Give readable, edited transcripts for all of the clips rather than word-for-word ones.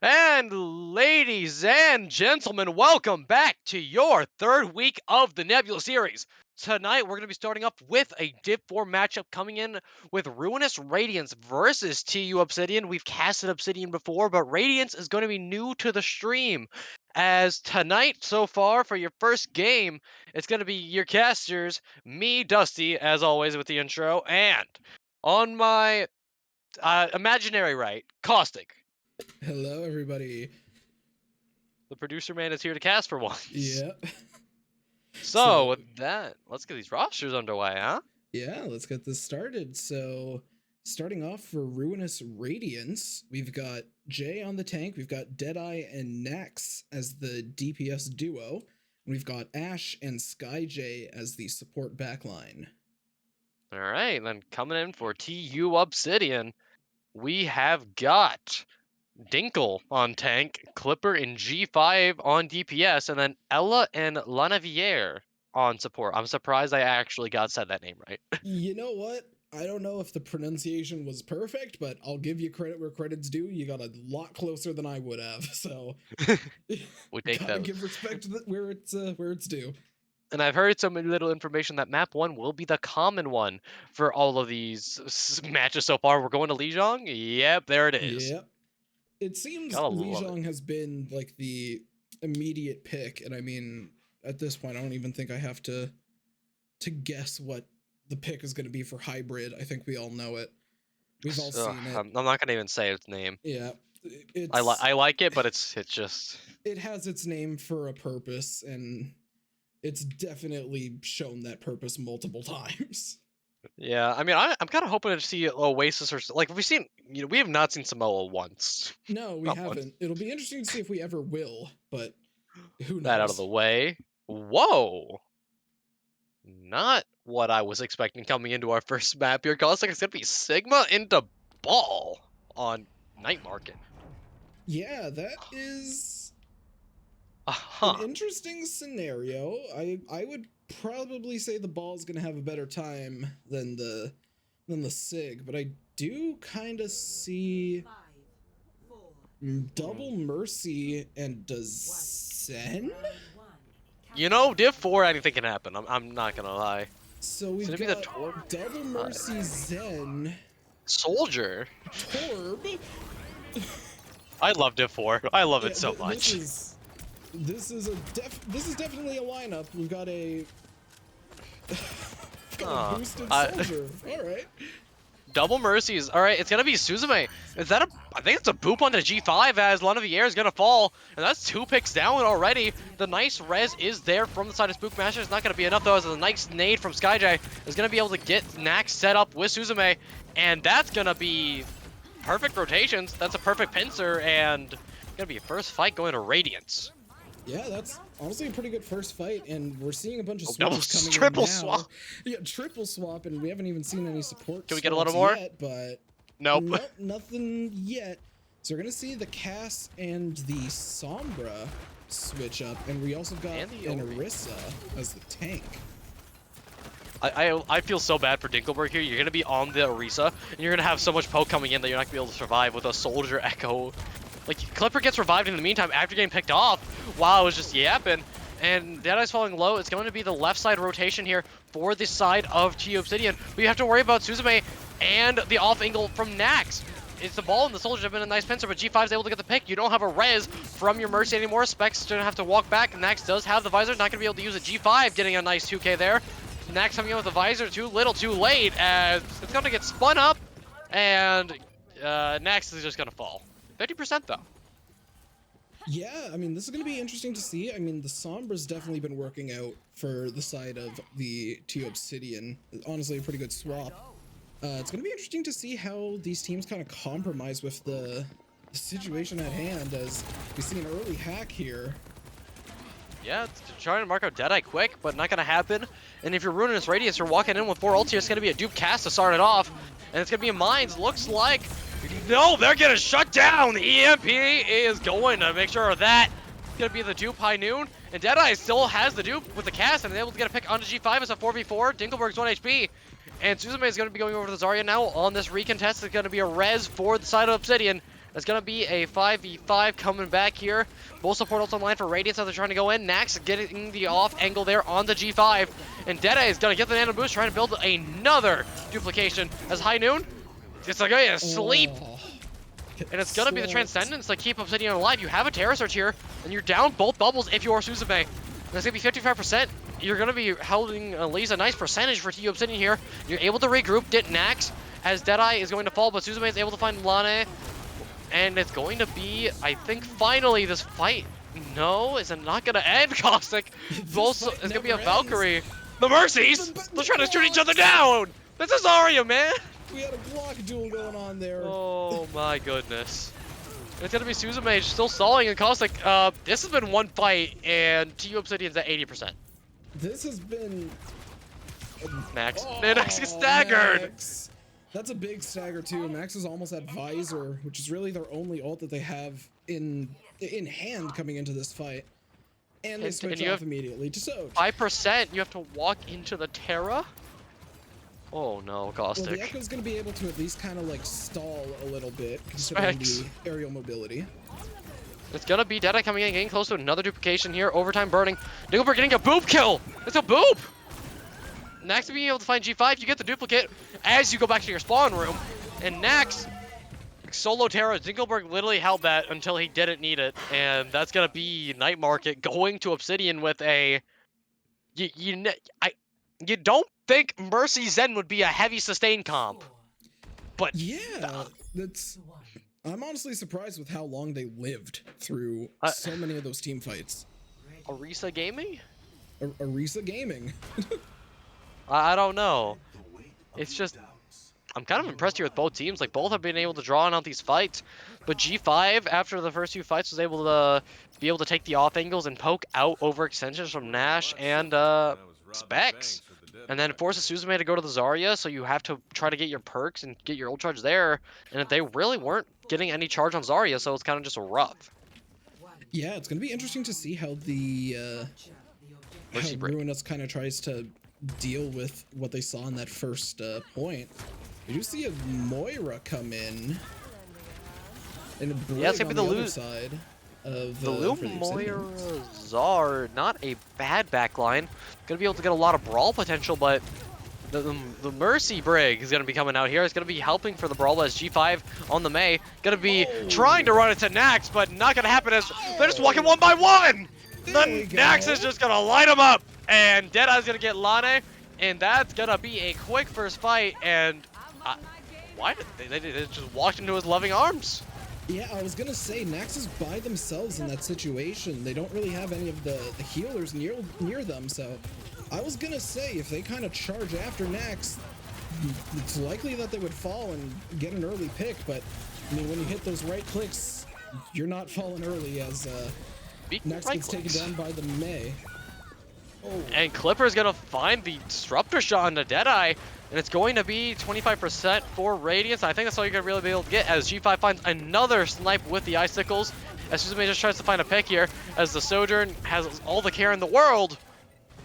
And ladies and gentlemen, welcome back to your third week of the Nebula series. Tonight, we're going to be starting up with a Div 4 matchup coming in with Ruminous Radiance versus TU Obsidian. We've casted Obsidian before, but Radiance is going to be new to the stream. As tonight, so far, for your first game, it's going to be your casters, me, Dusty, as always with the intro, and on my imaginary right, Caustic. Hello, everybody. The producer man is here to cast for once. Yep. So, with that, let's get these rosters underway, huh? Yeah, let's get this started. So, starting off for Ruinous Radiance, we've got Jay on the tank, we've got Deadeye and Nax as the DPS duo, and we've got Ash and SkyJ as the support backline. Alright, then coming in for TU Obsidian, we have got Dinkle on tank, Clipper and G5 on DPS, and then Ella and Lanaviere on support. I'm surprised I actually said that name right. You know what? I don't know if the pronunciation was perfect, but I'll give you credit where credit's due. You got a lot closer than I would have, so We take gotta those. give respect where it's due. And I've heard some little information that map 1 will be the common one for all of these matches so far. We're going to Lijiang? Yep, there it is. Yep. It seems Gotta love Lijiang has been like the immediate pick, and I mean, at this point, I don't even think I have to guess what the pick is going to be for hybrid. I think we all know it. We've all seen it. I'm not gonna even say its name. Yeah, I like it, but it's just it has its name for a purpose, and it's definitely shown that purpose multiple times. yeah. I mean, I'm kind of hoping to see Oasis or like we've seen. You know, we have not seen Samoa once. No, we Not haven't. once. It'll be interesting to see if we ever will, but who knows? That out of the way. Whoa. Not what I was expecting coming into our first map here. Cause like it's gonna be Sigma into Ball on Night Market. Yeah, that is Uh-huh. an interesting scenario. I would probably say the Ball's gonna have a better time than the Sig, but I do kind of see Double Mercy and does Zen? You know, Div 4, anything can happen. I'm not gonna lie. So we've Maybe got the Torb? Double Mercy Zen Soldier. Torb. I love Div 4. I love it Yeah, so much. This is definitely a lineup. We've got a boosted soldier. All right. Double Mercies. All right, it's gonna be Suzume. Is that I think it's a boop on the G5 as Lanaviere is gonna fall, and that's 2 picks down already. The nice res is there from the side of Spookmaster. It's not gonna be enough though, as a nice nade from SkyJ is gonna be able to get Nax set up with Suzume, and that's gonna be perfect rotations. That's a perfect pincer, and gonna be a first fight going to Radiance. Yeah, that's honestly a pretty good first fight, and we're seeing a bunch of double swaps coming triple in now. swap. Yeah, triple swap, and we haven't even seen any support. Can we get a little more? Yet, but Nope. nothing yet. So we're gonna see the Cass and the Sombra switch up, and we also got an Orisa as the tank. I feel so bad for Dinkelberg here. You're going to be on the Orisa, and you're going to have so much poke coming in that you're not going to be able to survive with a Soldier Echo. Like, Clipper gets revived in the meantime after getting picked off while it was just yapping. And Deadeye's falling low. It's going to be the left side rotation here for the side of TU Obsidian. But you have to worry about Suzume and the off angle from Nax. It's the Ball and the Soldiers have been a nice pincer, but G5's able to get the pick. You don't have a res from your Mercy anymore. Specs gonna have to walk back. Nax does have the visor. Not gonna be able to use a G5, getting a nice 2k there. Nax coming in with the visor, too little, too late, as it's gonna get spun up, and Nax is just gonna fall. 50% though. Yeah, I mean, this is going to be interesting to see. I mean, the Sombra's definitely been working out for the side of the TU Obsidian. Honestly, a pretty good swap. It's going to be interesting to see how these teams kind of compromise with the situation at hand, as we see an early hack here. Yeah, it's trying to mark out Deadeye quick, but not gonna happen. And if you're Ruinous Radiance, you're walking in with 4 ults here. It's gonna be a dupe cast to start it off, and it's gonna be a Mines. Looks like no, they're getting shut down. The EMP is going to make sure of that. It's gonna be the dupe high noon, and Deadeye still has the dupe with the cast and is able to get a pick onto G5 as a 4v4. Dinkelberg's 1 HP, and Suzume is gonna be going over to the Zarya now on this recontest. It's gonna be a res for the side of Obsidian. It's going to be a 5v5 coming back here. Both support ults online for Radiance as they're trying to go in. Nax getting the off angle there on the G5. And Deadeye is going to get the nano boost, trying to build another duplication. As High Noon, it's like a sleep. And it's going to be the Transcendence to keep Obsidian alive. You have a Terror Search here, and you're down both bubbles if you're Suzume. That's going to be 55%. You're going to be holding at least a nice percentage for TU Obsidian here. You're able to regroup, get Nax, as Deadeye is going to fall, but Suzume is able to find Lane. And it's going to be, I think, finally this fight. No, is it not going to end, Caustic? It's going to be a Valkyrie. The Mercies! They're trying to shoot each other down! This is Zarya, man! We had a block duel going on there. Oh my goodness. It's going to be Suzume still stalling, and Caustic, this has been one fight, and TU Obsidian's at 80%. This has been... Max. Oh, Max gets staggered! Max. That's a big stagger too. Max is almost at Visor, which is really their only ult that they have in hand coming into this fight. And they switch off immediately to Soj. 5%, you have to walk into the Terra? Oh no, Caustic. Well, the Echo's going to be able to at least kind of like stall a little bit, considering the aerial mobility. It's gonna be Deadeye coming in, getting close to another duplication here. Overtime burning. Dingleberg getting a boop kill! It's a boop! Nax being able to find G5, you get the duplicate as you go back to your spawn room. And Nax, solo Terra, Dingleberg literally held that until he didn't need it. And that's gonna be Night Market going to Obsidian with a... You don't think Mercy Zen would be a heavy sustain comp. But... Yeah, that's... I'm honestly surprised with how long they lived through so many of those team fights. Orisa Gaming? Orisa Gaming. I don't know. It's just, I'm kind of impressed here with both teams. Like, both have been able to draw out these fights. But G5, after the first few fights, was able to take the off angles and poke out overextensions from Nash and Specs. And then forces Suzume to go to the Zarya, so you have to try to get your perks and get your ult charge there. And they really weren't getting any charge on Zarya, so it's kind of just rough. Yeah, it's going to be interesting to see how the Ruminous kind of tries to deal with what they saw in that first point. You do see a Moira come in, and a yeah, it's gonna be the other side of the Lu Moira Zar. Not a bad backline. Gonna be able to get a lot of brawl potential, but the Mercy Brig is gonna be coming out here. It's gonna be helping for the brawl as G5 on the Mei. Gonna be trying to run it to Nax, but not gonna happen as they're just walking one by one. Then Nax is just gonna light him up. And Deadeye's gonna get Lane, and that's gonna be a quick first fight. And why did they just walked into his loving arms? Yeah, I was gonna say Nax is by themselves in that situation. They don't really have any of the healers near them. So I was gonna say if they kind of charge after Nax, it's likely that they would fall and get an early pick. But I mean, when you hit those right clicks, you're not falling early as Nax gets taken down by the Mei. Oh. And Clipper's gonna find the disruptor shot on the Deadeye, and it's going to be 25% for Radiance. I think that's all you're gonna really be able to get as G5 finds another snipe with the icicles. As Suzume just tries to find a pick here, as the Sojourn has all the care in the world.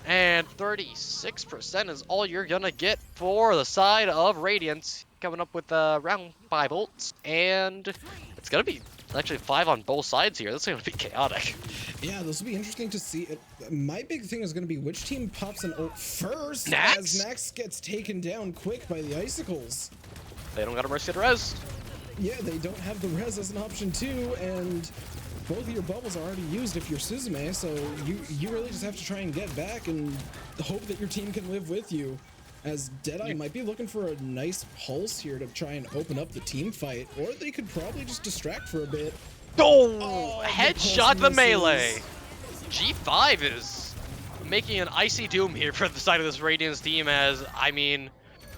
And 36% is all you're gonna get for the side of Radiance. Coming up with round 5 ults, and it's gonna be actually 5 on both sides here. This is gonna be chaotic. Yeah, this will be interesting to see. My big thing is gonna be which team pops an ult first, Nax? as Nax gets taken down quick by the icicles. They don't got a Mercy to res. Yeah, they don't have the res as an option too, and both of your bubbles are already used if you're Suzume, so you really just have to try and get back and hope that your team can live with you. As Deadeye might be looking for a nice pulse here to try and open up the team fight, or they could probably just distract for a bit. Oh, headshot the melee. G5 is making an icy doom here for the side of this Radiance team, as, I mean,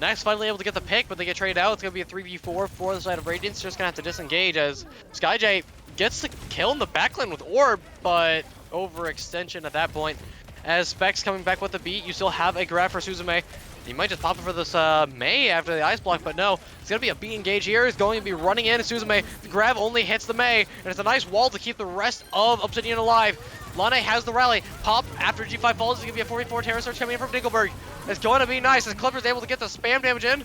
Nax finally able to get the pick, but they get traded out. It's going to be a 3v4 for the side of Radiance. Just going to have to disengage as SkyJ gets the kill in the backline with Orb, but overextension at that point. As Specs coming back with the beat, you still have a grab for Suzume. He might just pop it for this Mei after the ice block, but no. It's going to be a B engage here. He's going to be running in. Suzume, the grab only hits the Mei, and it's a nice wall to keep the rest of Obsidian alive. Lane has the rally. Pop after G5 falls. It's going to be a 4v4 Terror Search coming in from Dingleberg. It's going to be nice as Clipper's able to get the spam damage in.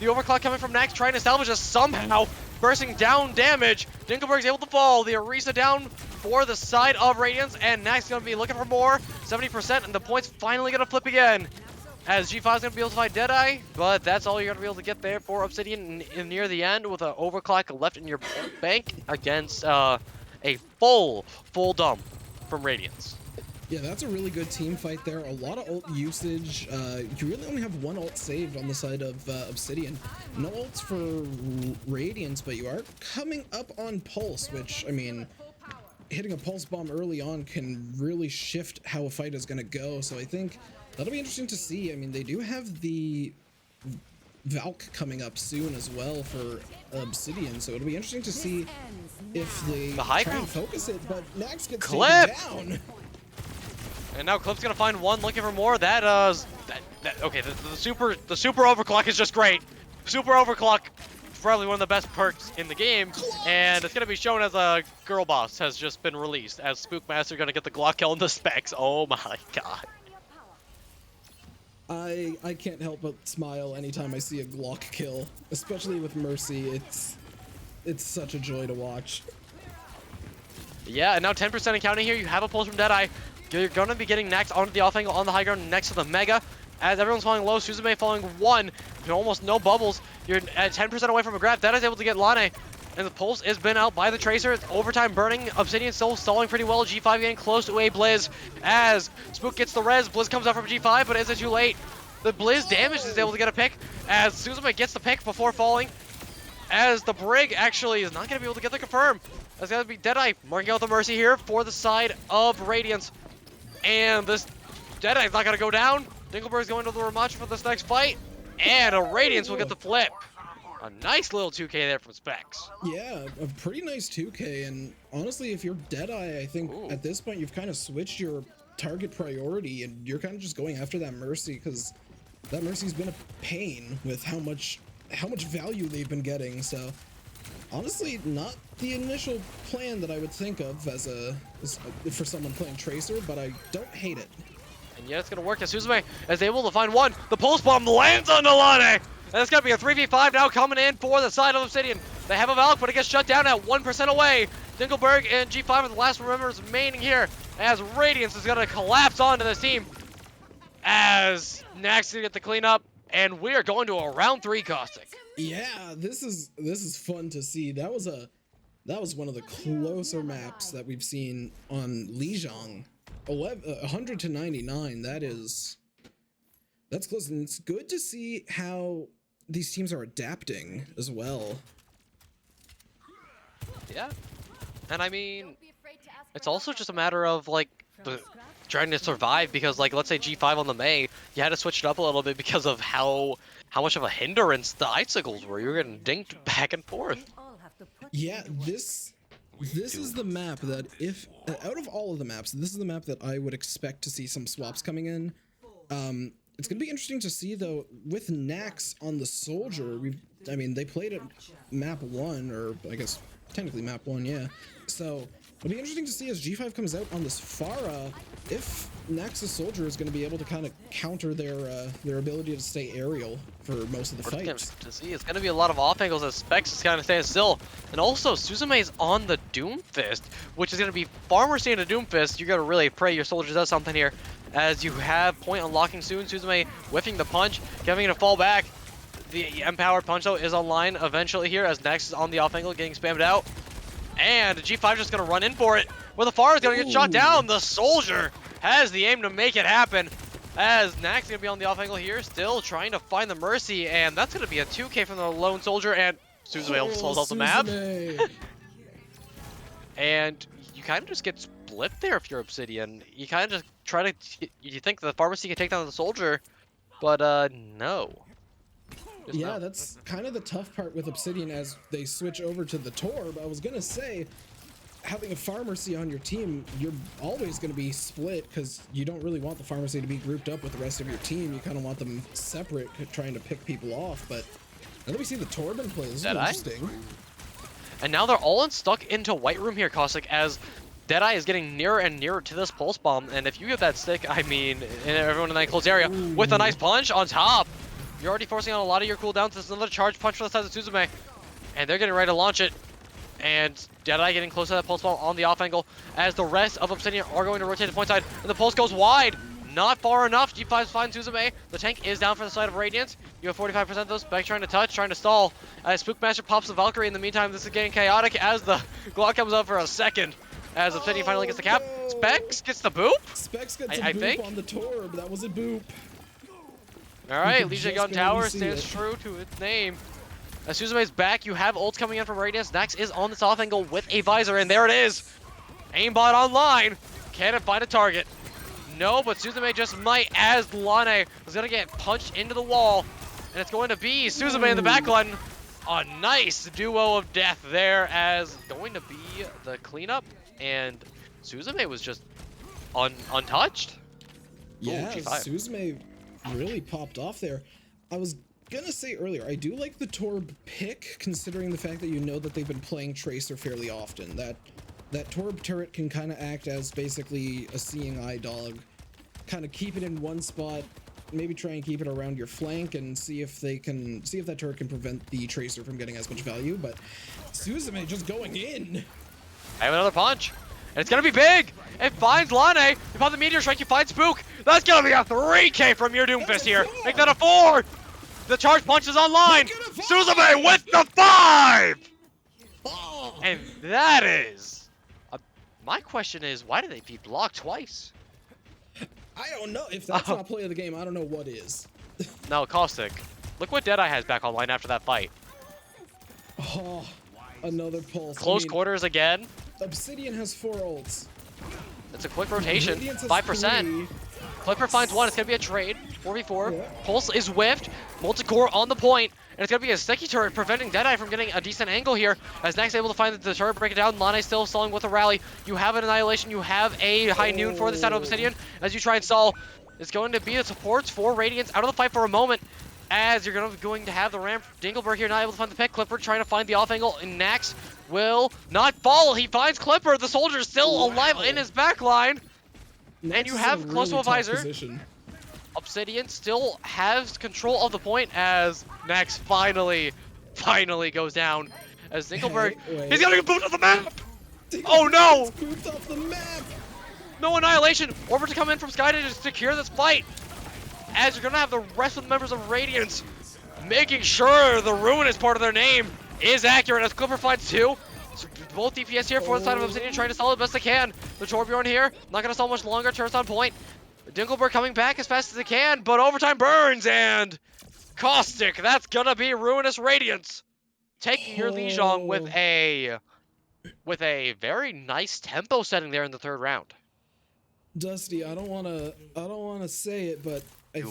The overclock coming from Nax, trying to salvage us somehow. bursting down damage. Dinkelberg's able to fall. The Orisa down for the side of Radiance, and Nax gonna be looking for more. 70%, and the point's finally gonna flip again. As G5's gonna be able to fight Deadeye, but that's all you're gonna be able to get there for Obsidian near the end with an overclock left in your bank against a full dump from Radiance. Yeah, that's a really good team fight there. A lot of ult usage. You really only have one ult saved on the side of Obsidian. No ults for Radiance, but you are coming up on Pulse, which, I mean, hitting a Pulse Bomb early on can really shift how a fight is going to go. So I think that'll be interesting to see. I mean, they do have the Valk coming up soon as well for Obsidian, so it'll be interesting to see if they try and focus it, but Nax gets taken down. And now Clip's gonna find one, looking for more. Okay, the super overclock is just great. Super overclock, probably one of the best perks in the game, and it's gonna be shown as a girl boss has just been released. As Spookmaster gonna get the Glock kill in the specs. Oh my god. I can't help but smile anytime I see a Glock kill, especially with Mercy. It's such a joy to watch. Yeah, and now 10% in counting here. You have a pulse from Deadeye. You're going to be getting Nax onto the off angle on the high ground next to the Mega. As everyone's falling low, Suzume falling 1. Almost no bubbles. You're at 10% away from a grab. Deadeye's able to get Lane. And the pulse has been out by the Tracer. It's overtime burning. Obsidian still stalling pretty well. G5 getting close to a Blizz. As Spook gets the res. Blizz comes out from G5, but is it too late? The Blizz damage is able to get a pick. As Suzume gets the pick before falling. As the Brig actually is not going to be able to get the confirm. That's going to be Deadeye marking out the Mercy here for the side of Radiance. And this Deadeye's not going to go down. Dinkelberg's going to the Ramacha for this next fight. And a Radiance will get the flip. A nice little 2K there from Specs. Yeah, a pretty nice 2K. And honestly, if you're Deadeye, I think at this point you've kind of switched your target priority and you're kind of just going after that Mercy, because that Mercy's been a pain with how much value they've been getting. So honestly, not the initial plan that I would think of for someone playing Tracer, but I don't hate it. And yet it's going to work as Suzume is able to find one. The pulse bomb lands on Nalane. And it's going to be a 3v5 now coming in for the side of Obsidian. They have a Valk, but it gets shut down at 1% away. Dinkelberg and G5 are the last members remaining here, as Radiance is going to collapse onto this team. As Nax is going to get the cleanup, and we are going to a round 3 Caustic. Yeah, this is fun to see. That was one of the closer maps that we've seen on Lijiang. 100 to 99. That's close, and it's good to see how these teams are adapting as well. Yeah, and I mean, it's also just a matter of like trying to survive, because like let's say G5 on the Mei, you had to switch it up a little bit because of how much of a hindrance the icicles were. You were getting dinked back and forth. Yeah, this is the map that, if out of all of the maps, this is the map that I would expect to see some swaps coming in. It's gonna be interesting to see though with Nax on the Soldier. I mean, they played at map 1, or I guess technically map 1, yeah. So it'll be interesting to see as G5 comes out on this Pharah, if Nax's Soldier is going to be able to kind of counter their ability to stay aerial for most of the fights. To see, it's going to be a lot of off angles as Specs is kind of staying still. And also, Suzume's on the Doomfist, which is going to be far more staying a Doomfist. You got to really pray your Soldier does something here, as you have point unlocking soon. Suzume whiffing the punch, giving it a fall back. The empowered punch though is online eventually here, as Nax is on the off angle getting spammed out. And G5 just going to run in for it, where the Pharah is going to get shot down. The Soldier has the aim to make it happen, as Nax is going to be on the off angle here, still trying to find the Mercy, and that's going to be a 2K from the lone Soldier, and Suzume almost falls off the map. And you kind of just get split there if you're Obsidian. You kind of just try to, you think the Pharmacy can take down the Soldier, but no. Yeah, that's kind of the tough part with Obsidian as they switch over to the Torb. I was going to say, having a Pharmacy on your team, you're always going to be split, because you don't really want the Pharmacy to be grouped up with the rest of your team. You kind of want them separate, trying to pick people off. But now that we see the Torb in play, this is interesting. And now they're all stuck into White Room here, Caustic, as Deadeye is getting nearer and nearer to this Pulse Bomb. And if you get that stick, I mean, everyone in that close area, with a nice punch on top, you're already forcing on a lot of your cooldowns. This is another charge punch for the side of Suzume. And they're getting ready to launch it. And Deadeye getting close to that pulse ball on the off angle as the rest of Obsidian are going to rotate to point side. And the pulse goes wide. Not far enough. G5 finds Suzume. The tank is down for the side of Radiance. You have 45% of those. Beck trying to touch, trying to stall. As Spookmaster pops the Valkyrie. In the meantime, this is getting chaotic as the Glock comes up for a second. As Obsidian finally gets the cap. No. Specs gets the boop. Specs gets a I boop think. on the Torb. That was a boop. Alright, can Legion just Gun barely Tower see stands it. true to its name. As Suzume's back, you have ults coming in from Radiance. Nax is on this off angle with a visor, and there it is. Aimbot online. Can it find a target? No, but Suzume just might, as Lane is going to get punched into the wall. And it's going to be Suzume in the backline. A nice duo of death there as going to be the cleanup. And Suzume was just untouched. Yeah, G5. Suzume really popped off there. I was gonna say earlier, I do like the Torb pick, considering the fact that you know that they've been playing Tracer fairly often. That Torb turret can kind of act as basically a seeing eye dog. Kind of keep it in one spot, maybe try and keep it around your flank and see if that turret can prevent the Tracer from getting as much value. But Suzume just going in. I have another punch. And it's going to be big. It finds Lane. You find the Meteor Strike. You find Spook. That's going to be a 3K from your Doomfist here. Make that a 4. The charge punch is online. Suzume with the 5. Oh. And that is... my question is, why did they be blocked twice? I don't know. If that's not play of the game, I don't know what is. No, Caustic. Look what Deadeye has back online after that fight. Oh, another pulse. Close quarters again. Obsidian has 4 ults. It's a quick rotation. Radiance has 5%. 3. Clipper finds 1. It's going to be a trade. 4v4. Yeah. Pulse is whiffed. Multicore on the point. And it's going to be a sticky turret preventing Deadeye from getting a decent angle here. As Nax able to find the turret, break it down. Lane still stalling with a rally. You have an Annihilation. You have a High Noon for the side of Obsidian. As you try and stall, it's going to be the supports for Radiance out of the fight for a moment. As you're going to have the ramp. Dingleberg here not able to find the pick. Clipper trying to find the off angle. And Nax will not fall. He finds Clipper. The soldier's still alive in his back line. And you have close to a visor. Position. Obsidian still has control of the point as Nax finally goes down. As Dingleberg, he's gonna get booted off the map! Oh no! Booped off the map! No Annihilation! Order to come in from Sky to secure this fight! As you're gonna have the rest of the members of Radiance making sure the Ruminous part of their name is accurate as Clipper finds 2. So both DPS here for the side of Obsidian trying to stall it best they can. The Torbjorn here, not gonna stall much longer, turns on point. Dingleberg coming back as fast as they can, but overtime burns and Caustic, that's gonna be Ruinous Radiance. Taking your Lijiang with a very nice tempo setting there in the 3rd round. Dusty, I don't wanna say it, but I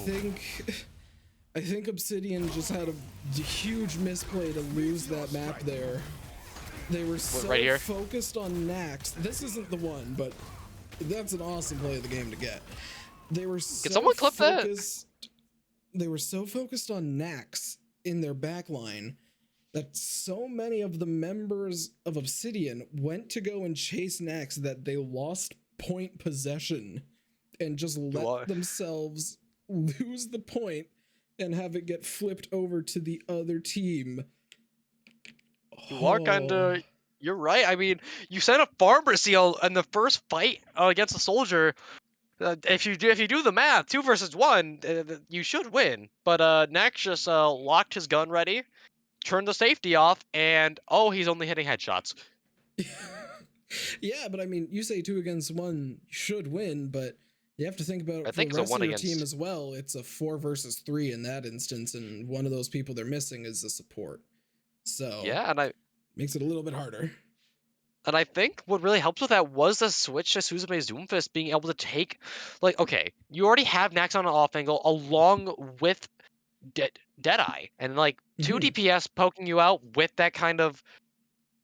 think Obsidian just had a huge misplay to lose that map there. They were so right here? focused on Nax. This isn't the one, but that's an awesome play of the game to get. They were so someone clip that? They were so focused on Nax in their backline that so many of the members of Obsidian went to go and chase Nax that they lost point possession and just let themselves lose the point and have it get flipped over to the other team. You are kinda... You're right. I mean, you sent a Farmer Seal in the first fight against a soldier. If you do the math, 2 versus 1, you should win. But Nax just locked his gun ready, turned the safety off, and he's only hitting headshots. Yeah, but I mean, you say 2 against 1 should win, but you have to think about I think for the it's a rest 1 of your against team as well. It's a 4 versus 3 in that instance, and one of those people they're missing is the support. So yeah, and makes it a little bit harder. And I think what really helps with that was the switch to Suzume's Doomfist being able to take, like, okay, you already have Nax on an off angle along with Deadeye, and like 2 DPS poking you out with that kind of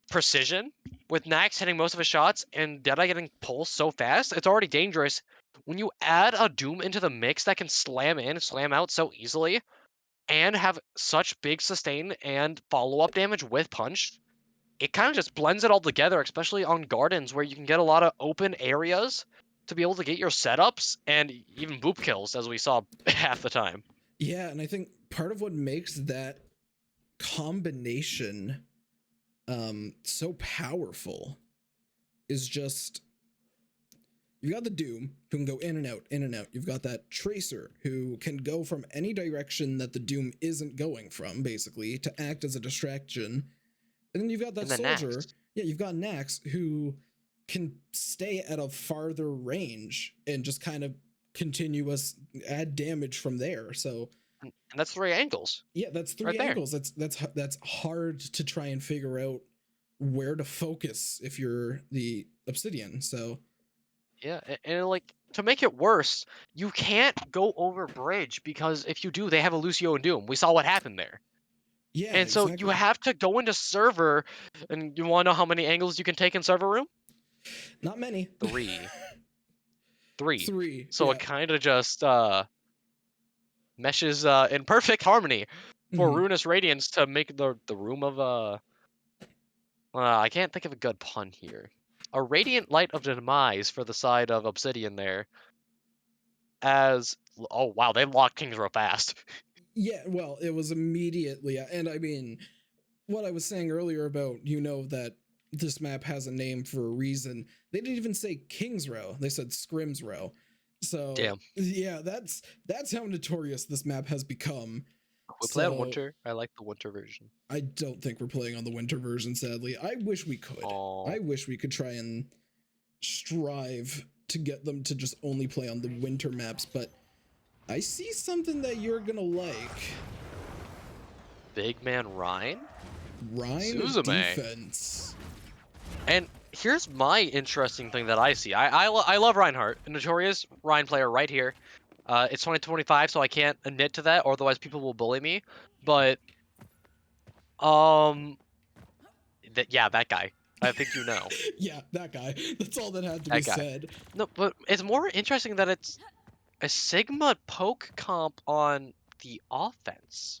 precision, with Nax hitting most of his shots and Deadeye getting pulsed so fast, it's already dangerous. When you add a Doom into the mix that can slam in, slam out so easily, and have such big sustain and follow-up damage with punch, it kind of just blends it all together, especially on gardens where you can get a lot of open areas to be able to get your setups and even boop kills, as we saw half the time. Yeah, and I think part of what makes that combination so powerful is just, you've got the Doom who can go in and out, in and out. You've got that Tracer who can go from any direction that the Doom isn't going from, basically, to act as a distraction. And then you've got that Soldier. Nax. Yeah, you've got Nax who can stay at a farther range and just kind of add damage from there. So, And that's 3 angles. yeah, that's 3 Right there. angles. That's hard to try and figure out where to focus if you're the Obsidian. So, Yeah, and like, to make it worse, you can't go over bridge, because if you do, they have a Lucio and Doom. We saw what happened there. yeah, And so exactly. you have to go into server, and you want to know how many angles you can take in server room? Not many. 3. 3. 3. So yeah. it kind of just meshes in perfect harmony for Mhm. Ruminous Radiance to make the room of I can't think of a good pun here. A radiant light of demise for the side of Obsidian there. Oh wow, they locked Kings real fast. Yeah, well, it was immediately, and I mean, what I was saying earlier about, that this map has a name for a reason. They didn't even say King's Row. They said Scrim's Row. So, Damn. yeah, that's how notorious this map has become. We play on So, winter. I like the winter version. I don't think we're playing on the winter version, sadly. I wish we could. Aww. I wish we could try and strive to get them to just only play on the winter maps, but I see something that you're gonna like. Big man Ryan? Ryan Suzume. defense. And here's my interesting thing that I see. I love Reinhardt, a notorious Ryan player right here. It's 2025, so I can't admit to that, or otherwise people will bully me. But that guy. I think you know. Yeah, that guy. That's all that had to That be guy. said. No, but it's more interesting that it's a Sigma poke comp on the offense.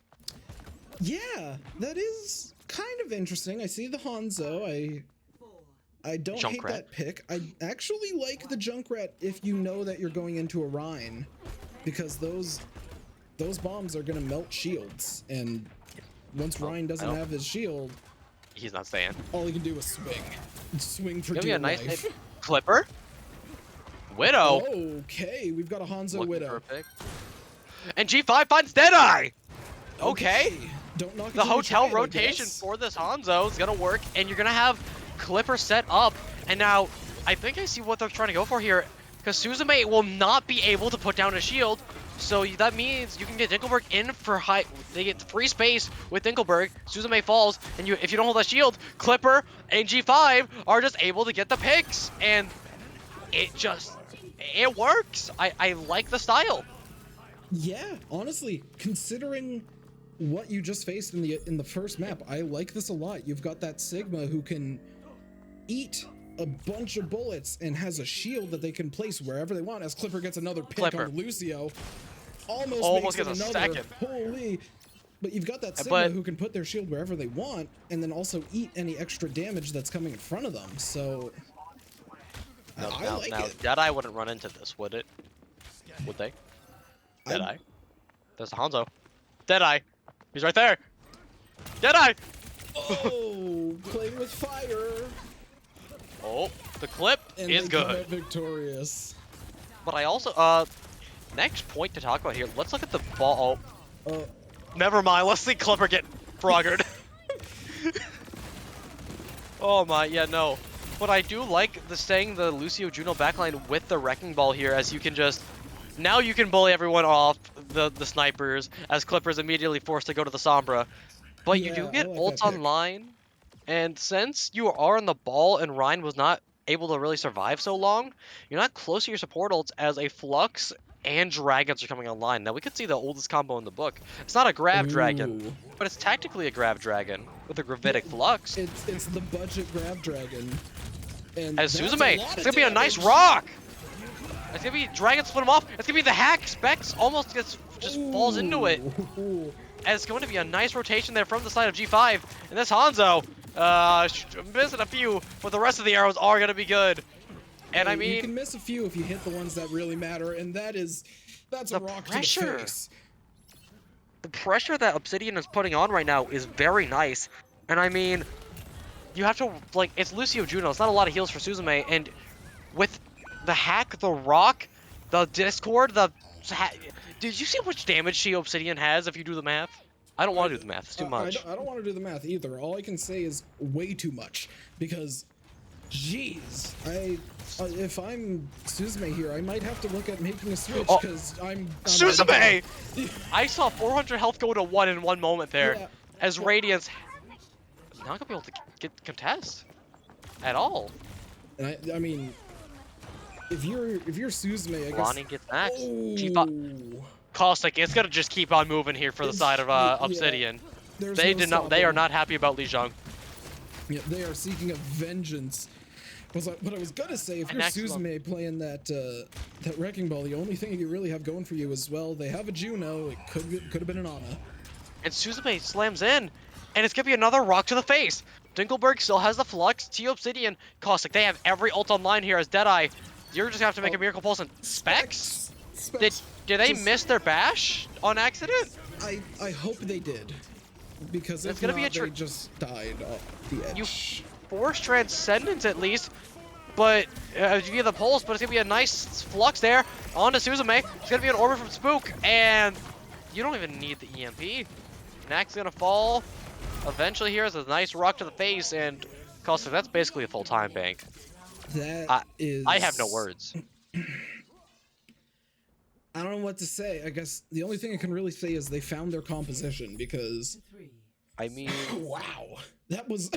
Yeah, that is kind of interesting. I see the Hanzo. I don't hate Junkrat. that pick. I actually like the Junkrat if you know that you're going into a Rhine, because those bombs are gonna melt shields, and once Rhine doesn't have his shield, He's not staying. all he can do is swing for Give me dear a nice life. Clipper. Widow. Okay, we've got a Hanzo Looking Widow. for a pick. And G5 finds Deadeye. Okay. Don't knock it The till you hotel try it, I rotation guess. for this Hanzo is gonna work, and you're gonna have Clipper set up. And now, I think I see what they're trying to go for here, because Suzume will not be able to put down a shield. So that means you can get Dinkelberg in for high. They get free space with Dinkelberg. Suzume falls, and if you don't hold that shield, Clipper and G5 are just able to get the picks, and it works. I like the style. Yeah, honestly, considering what you just faced in the first map, I like this a lot. You've got that Sigma who can eat a bunch of bullets and has a shield that they can place wherever they want, as Clipper gets another pick on Lucio. Almost makes gets it a another. second. Holy. But you've got that Sigma But who can put their shield wherever they want and then also eat any extra damage that's coming in front of them. So I like it. Deadeye wouldn't run into this, would it? Would they? Deadeye. There's Hanzo. Deadeye. He's right there. Deadeye. Oh, playing with fire. Oh, the clip And is they come good. out victorious. But I also next point to talk about here. Let's look at the ball. Oh, never mind. Let's see Clipper get froggered. Oh my, yeah, no. But I do like staying the Lucio Juno backline with the Wrecking Ball here, as you can just... Now you can bully everyone off the snipers, as Clipper's immediately forced to go to the Sombra. But you do get ults online, and since you are on the ball and Ryan was not able to really survive so long, you're not close to your support ults, as a Flux and Dragons are coming online. Now we could see the oldest combo in the book. It's not a Grav Dragon, but it's tactically a Grav Dragon with a Gravitic Flux. It's the budget Grav Dragon. And as Suzume, it's gonna be a nice rock. It's gonna be Dragon split him off. It's gonna be the hack. Specs almost just falls into it. And it's going to be a nice rotation there from the side of G5. And this Hanzo, missing a few, but the rest of the arrows are gonna be good. And I mean, you can miss a few if you hit the ones that really matter, and that's a rock to the face. The pressure that Obsidian is putting on right now is very nice. And I mean, you have to, like, it's Lucio Juno. It's not a lot of heals for Suzume, and with the hack, the rock, the discord, did you see how much damage she Obsidian has if you do the math? I don't want to do the math. It's too much. I don't want to do the math either. All I can say is way too much because, jeez, if I'm Suzume here, I might have to look at making a switch because I'm Suzume. I saw 400 health go to 1 in one moment there, Yeah. as Radiance not gonna be able to get contest at all. And I mean, if you're Suzume, I guess. Lonnie gets next. Oh. Caustic, it's gonna just keep on moving here for the side of Obsidian. Yeah, They are not happy about Lijiang. Yeah, they are seeking a vengeance. What I was gonna say, if you're Suzume playing that Wrecking Ball, the only thing you really have going for you is, well, they have a Juno. It could have been an Ana. And Suzume slams in, and it's gonna be another rock to the face. Dinkelberg still has the flux. T Obsidian, Caustic, they have every ult online here as Deadeye. You're just gonna have to make a Miracle Pulse and Specs. Did they miss their bash on accident? I hope they did, because if gonna not, be they just died off the edge. You force Transcendence at least, but via the pulse. But it's gonna be a nice flux there onto Suzume. It's gonna be an orbit from Spook, and you don't even need the EMP. Nax's gonna fall eventually here as a nice rock to the face, and Caustic, that's basically a full time bank. I have no words. I don't know what to say. I guess the only thing I can really say is they found their composition, because I mean, wow, that was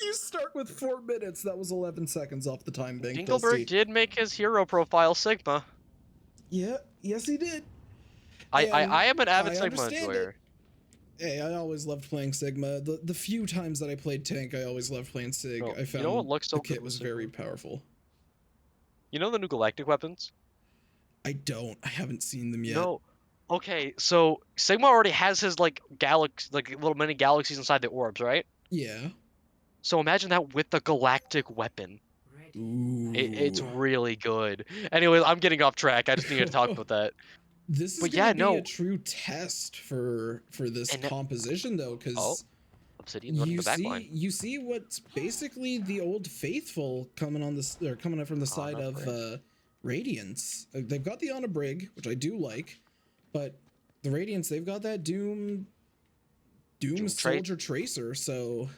you start with 4 minutes. That was 11 seconds off the time bank. Dinkelberg did make his hero profile Sigma. Yeah, yes he did. I am an avid Sigma enjoyer. Hey, I always loved playing Sigma. The few times that I played tank, I always loved playing Sig. I found what looks so the kit good was very powerful. You know the new galactic weapons? I don't. I haven't seen them yet. No. Okay, so Sigma already has his like little mini galaxies inside the orbs, right? Yeah. So imagine that with the galactic weapon. Ooh. It's really good. Anyways, I'm getting off track. I just needed to talk about that. This is gonna be a true test for this composition, though, because Obsidian running the back line. You see what's basically the old faithful coming on this, or coming up from the side of Radiance. They've got the Ana Brig, which I do like, but the Radiance, they've got that Doom Soldier Tracer. So,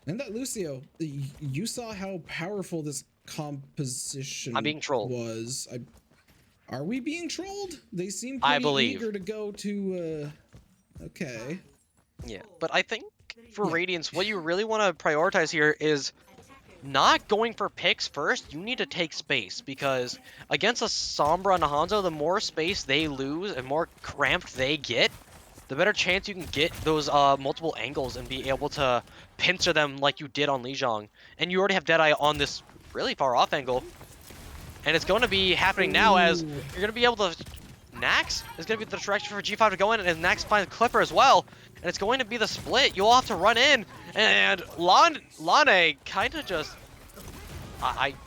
and that Lucio, you saw how powerful this composition I'm being trolled. was. Are we being trolled? They seem pretty eager to go to, okay. Yeah, but I think for Radiance, what you really want to prioritize here is not going for picks first. You need to take space, because against a Sombra and a Hanzo, the more space they lose and more cramped they get, the better chance you can get those multiple angles and be able to pincer them like you did on Lijiang. And you already have Deadeye on this really far off angle. And it's going to be happening now, as you're going to be able to... Nax is going to be the direction for G5 to go in, and Nax finds Clipper as well. And it's going to be the split. You'll have to run in, and Lane kind of just...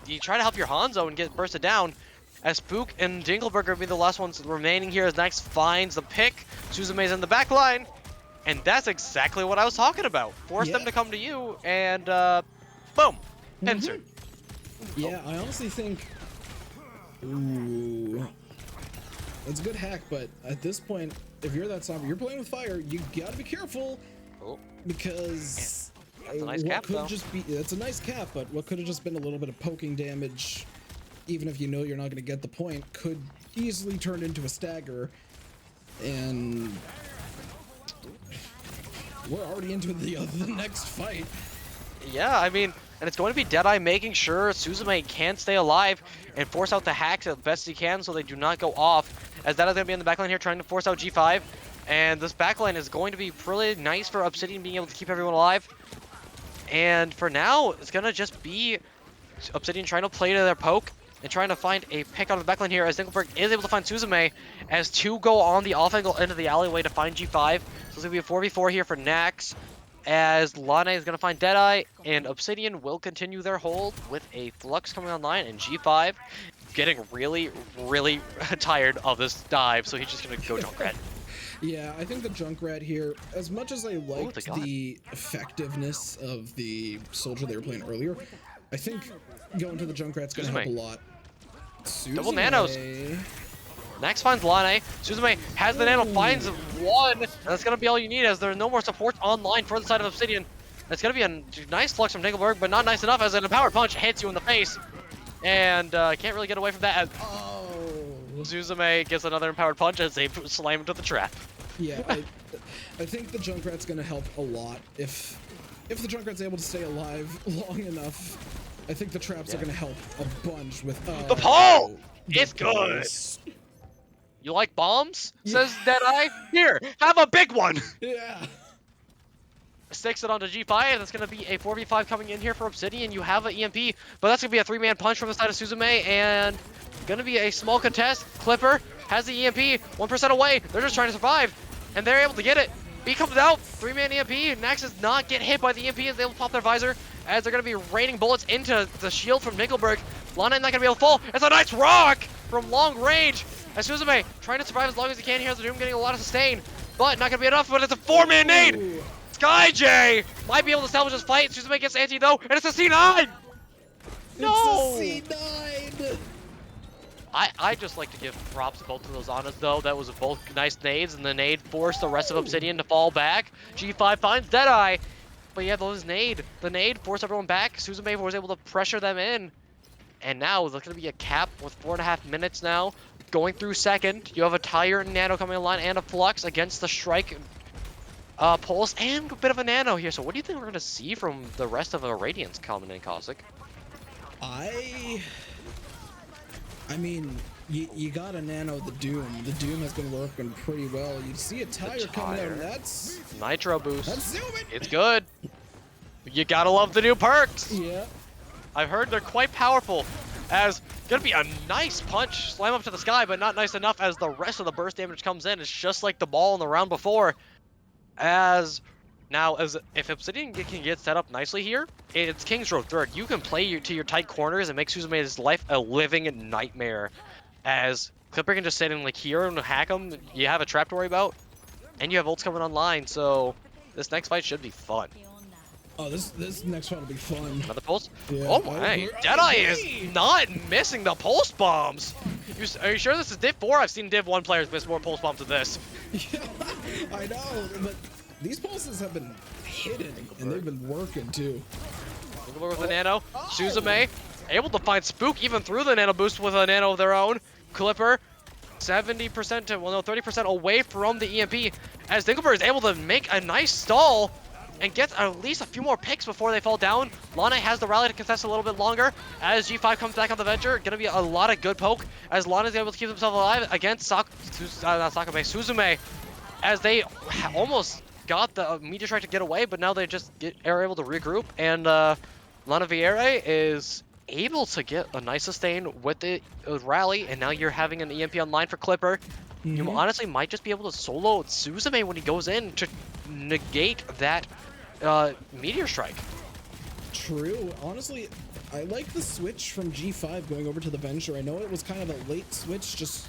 you try to help your Hanzo and get bursted down, as Spook and Dinkelberg are going to be the last ones remaining here, as Nax finds the pick. Suzume's in the back line, and that's exactly what I was talking about. Force them to come to you, and boom, pincer. Yeah, I honestly think... Ooh, that's a good hack, but at this point, if you're that Sombra, you're playing with fire, you gotta be careful, because that's a nice cap, though. That's a nice cap, but what could have just been a little bit of poking damage, even if you know you're not going to get the point, could easily turn into a stagger, and we're already into the next fight. Yeah, I mean, and it's going to be Deadeye making sure Suzume can stay alive and force out the hacks as best he can so they do not go off, as Deadeye's going to be in the backline here trying to force out G5. And this backline is going to be pretty nice for Obsidian being able to keep everyone alive. And for now, it's going to just be Obsidian trying to play to their poke and trying to find a pick out of the backline here, as Dinkelberg is able to find Suzume, as 2 go on the off angle into the alleyway to find G5. So it's going to be a 4v4 here for Nax, as Lane is going to find Deadeye, and Obsidian will continue their hold with a Flux coming online, and G5 getting really, really tired of this dive, so he's just going to go Junkrat. Yeah, I think the Junkrat here, as much as I liked God. the effectiveness of the soldier they were playing earlier, I think going to the Junkrat's gonna help a lot. Double nanos. Next finds Lane. Suzume has the nano, finds one. And that's going to be all you need as there are no more supports online for the side of Obsidian. It's going to be a nice flux from Dingleberg, but not nice enough as an empowered punch hits you in the face. And can't really get away from that as Suzume gets another empowered punch as they slam into the trap. Yeah, I think the Junkrat's going to help a lot. If the Junkrat's able to stay alive long enough, I think the traps are going to help a bunch with... the pole! It's good! You like bombs? Says Deadeye. Here, have a big one! Yeah. Sticks it onto G5, and that's going to be a 4v5 coming in here for Obsidian. You have an EMP, but that's going to be a 3-man punch from the side of Suzume, and going to be a small contest. Clipper has the EMP, 1% away. They're just trying to survive, and they're able to get it. B comes out, 3-man EMP. Nax does not get hit by the EMP as they will pop their visor, as they're going to be raining bullets into the shield from Nickelberg. Lana not going to be able to fall. It's a nice rock from long range. As Suzume trying to survive as long as he can here, as the Doom getting a lot of sustain, but not going to be enough, but it's a 4-man nade! SkyJ might be able to salvage this fight. Suzume gets anti though, and it's a C9! No! It's a C9! I just like to give props to both of those Anas though. That was both nice nades, and the nade forced the rest of Obsidian to fall back. G5 finds Deadeye. But yeah, the nade forced everyone back. Suzume was able to pressure them in. And now there's going to be a cap with 4.5 minutes now. Going through second, you have a Tire Nano coming in line and a Flux against the Strike Pulse and a bit of a Nano here. So what do you think we're going to see from the rest of a Radiance coming in, Cossack? I mean, you got a Nano the Doom. The Doom has been working pretty well. You see a Tire coming out, that's... Nitro boost. That's zooming! It's good. You gotta love the new perks. Yeah. I've heard they're quite powerful. As gonna be a nice punch, slam up to the sky, but not nice enough as the rest of the burst damage comes in. It's just like the ball in the round before. As now, as if Obsidian can get set up nicely here, it's King's Road third. You can play to your tight corners and make Suzume's life a living nightmare. As Clipper can just sit in like here and hack him. You have a trap to worry about, and you have ults coming online. So this next fight should be fun. Oh, this next fight will be fun. Another pulse? Yeah. Oh my, Deadeye is not missing the pulse bombs. Are you sure this is Div 4? I've seen Div 1 players miss more pulse bombs than this. Yeah, I know, but these pulses have been hidden, and they've been working too. With the Nano. Suzume able to find Spook even through the Nano boost with a Nano of their own. Clipper 70% to, well no, 30% away from the EMP, as Dingleberg is able to make a nice stall and gets at least a few more picks before they fall down. Lana has the rally to contest a little bit longer as G5 comes back on the venture. Gonna be a lot of good poke as Lana is able to keep himself alive against Suzume, as they almost got the meteor strike to get away, but now they just are able to regroup, and Lana Vieira is able to get a nice sustain with the rally, and now you're having an EMP online for Clipper. You honestly might just be able to solo Suzume when he goes in to negate that meteor strike. True. Honestly, I like the switch from G5 going over to the venture. I know it was kind of a late switch, just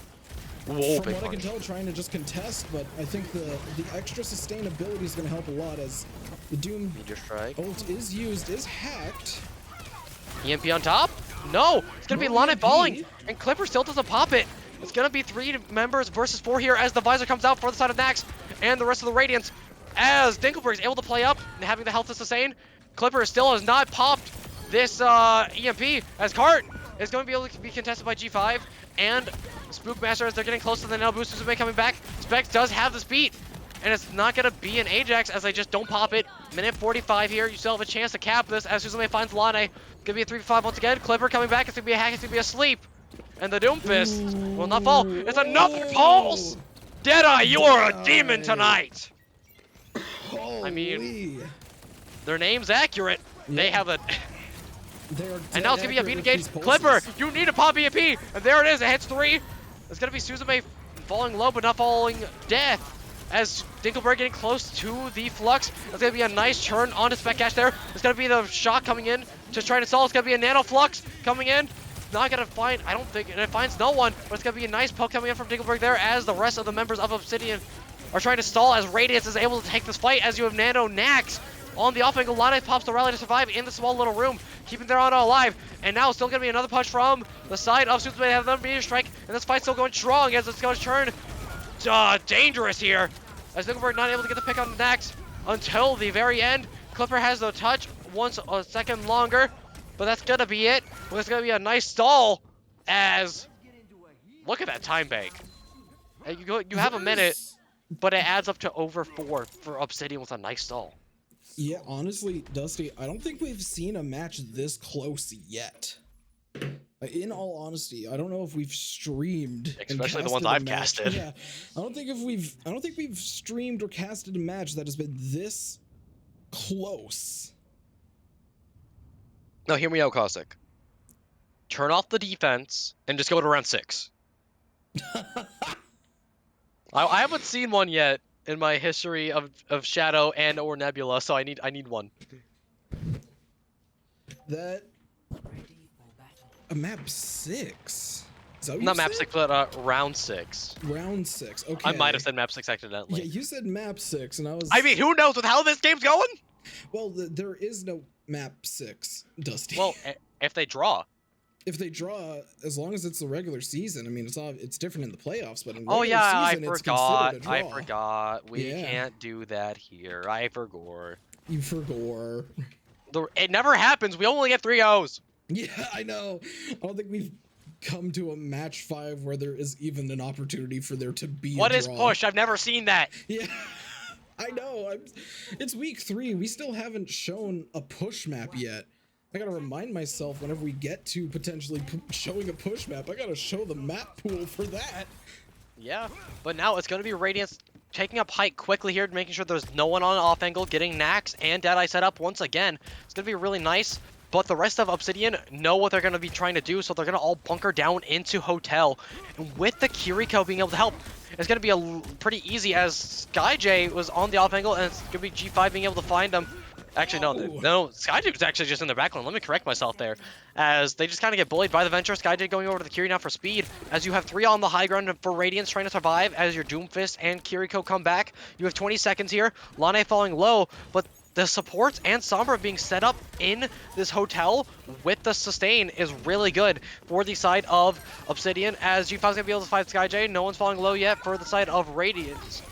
from what I can tell, trying to just contest, but I think the extra sustainability is going to help a lot as the Doom meteor strike ult is used, is hacked. EMP on top? No! It's going to be Lana falling, and Clipper still doesn't pop it. It's going to be 3 members versus 4 here as the visor comes out for the side of Nax and the rest of the Radiance. As Dinkelberg is able to play up and having the health to sustain, Clipper still has not popped this EMP as Cart is going to be able to be contested by G5 and Spookmaster as they're getting close to the nail boost. Suzume coming back. Specs does have the speed, and it's not going to be an Ajax as they just don't pop it. Minute 45 here. You still have a chance to cap this as Suzume finds Lane. Going to be a 3v5 once again. Clipper coming back. It's going to be a hack. It's going to be a sleep. And the Doomfist will not fall. It's another pulse! Deadeye, you are a demon tonight! Holy. I mean, their name's accurate. Yeah. They have a... and now it's going to be a beat engage. Clipper, you need to pop EMP! And there it is, it hits 3. It's going to be Suzume falling low, but not falling death. As Dinkelberg getting close to the Flux. It's going to be a nice turn onto Spec Cash there. It's going to be the shot coming in to try to stall. It's going to be a Nano Flux coming in. Not gonna find, I don't think, and it finds no one, but it's gonna be a nice poke coming in from Dinkelberg there as the rest of the members of Obsidian are trying to stall as Radiance is able to take this fight as you have Nano Nax on the off angle. Lana pops the rally to survive in the small little room, keeping their Ana alive. And now still going to be another punch from the side of Suzume. They have another meteor strike, and this fight's still going strong as it's going to turn dangerous here. As Nickelberg not able to get the pick on Nax until the very end. Clipper has the touch once a second longer, but that's going to be it. Well, it's going to be a nice stall as... Look at that time bank. You have a minute, but it adds up to over 4 for Obsidian with a nice stall. Yeah, honestly, Dusty, I don't think we've seen a match this close yet. In all honesty, I don't know if we've streamed, especially the ones I've casted. Yeah, I don't think we've streamed or casted a match that has been this close. No, hear me out, Caustic. Turn off the defense and just go to round 6. I haven't seen one yet in my history of Shadow and or Nebula, so I need one. That a map 6. Is that what Not you map said? 6, but round 6. Round 6. Okay. I might have said map 6 accidentally. Yeah, you said map 6, and I was. I mean, who knows with how this game's going? Well, there is no map 6, Dusty. Well, if they draw. If they draw, as long as it's the regular season, I mean, it's different in the playoffs, but in regular Oh yeah, season, I it's forgot. considered a I draw. forgot. We Yeah. can't do that here. I forgot. You forgot. It never happens. We only get 3 O's. Yeah, I know. I don't think we've come to a match 5 where there is even an opportunity for there to be What a is draw. push? I've never seen that. Yeah, I know. It's week 3. We still haven't shown a push map yet. I gotta remind myself whenever we get to potentially showing a push map, I gotta show the map pool for that. Yeah, but now it's going to be Radiance taking up height quickly here, making sure there's no one on off angle, getting Nax and Deadeye set up once again. It's going to be really nice, but the rest of Obsidian know what they're going to be trying to do, so they're going to all bunker down into Hotel. And with the Kiriko being able to help, it's going to be pretty easy as SkyJ was on the off angle, and it's going to be G5 being able to find them. Actually, no, SkyJ was actually just in the backline. Let me correct myself there. As they just kind of get bullied by the Venture. SkyJ going over to the Kiri now for speed. As you have 3 on the high ground for Radiance trying to survive as your Doomfist and Kiriko come back. You have 20 seconds here. Lane falling low, but the supports and Sombra being set up in this Hotel with the sustain is really good for the side of Obsidian. As G5's going to be able to fight SkyJ. No one's falling low yet for the side of Radiance.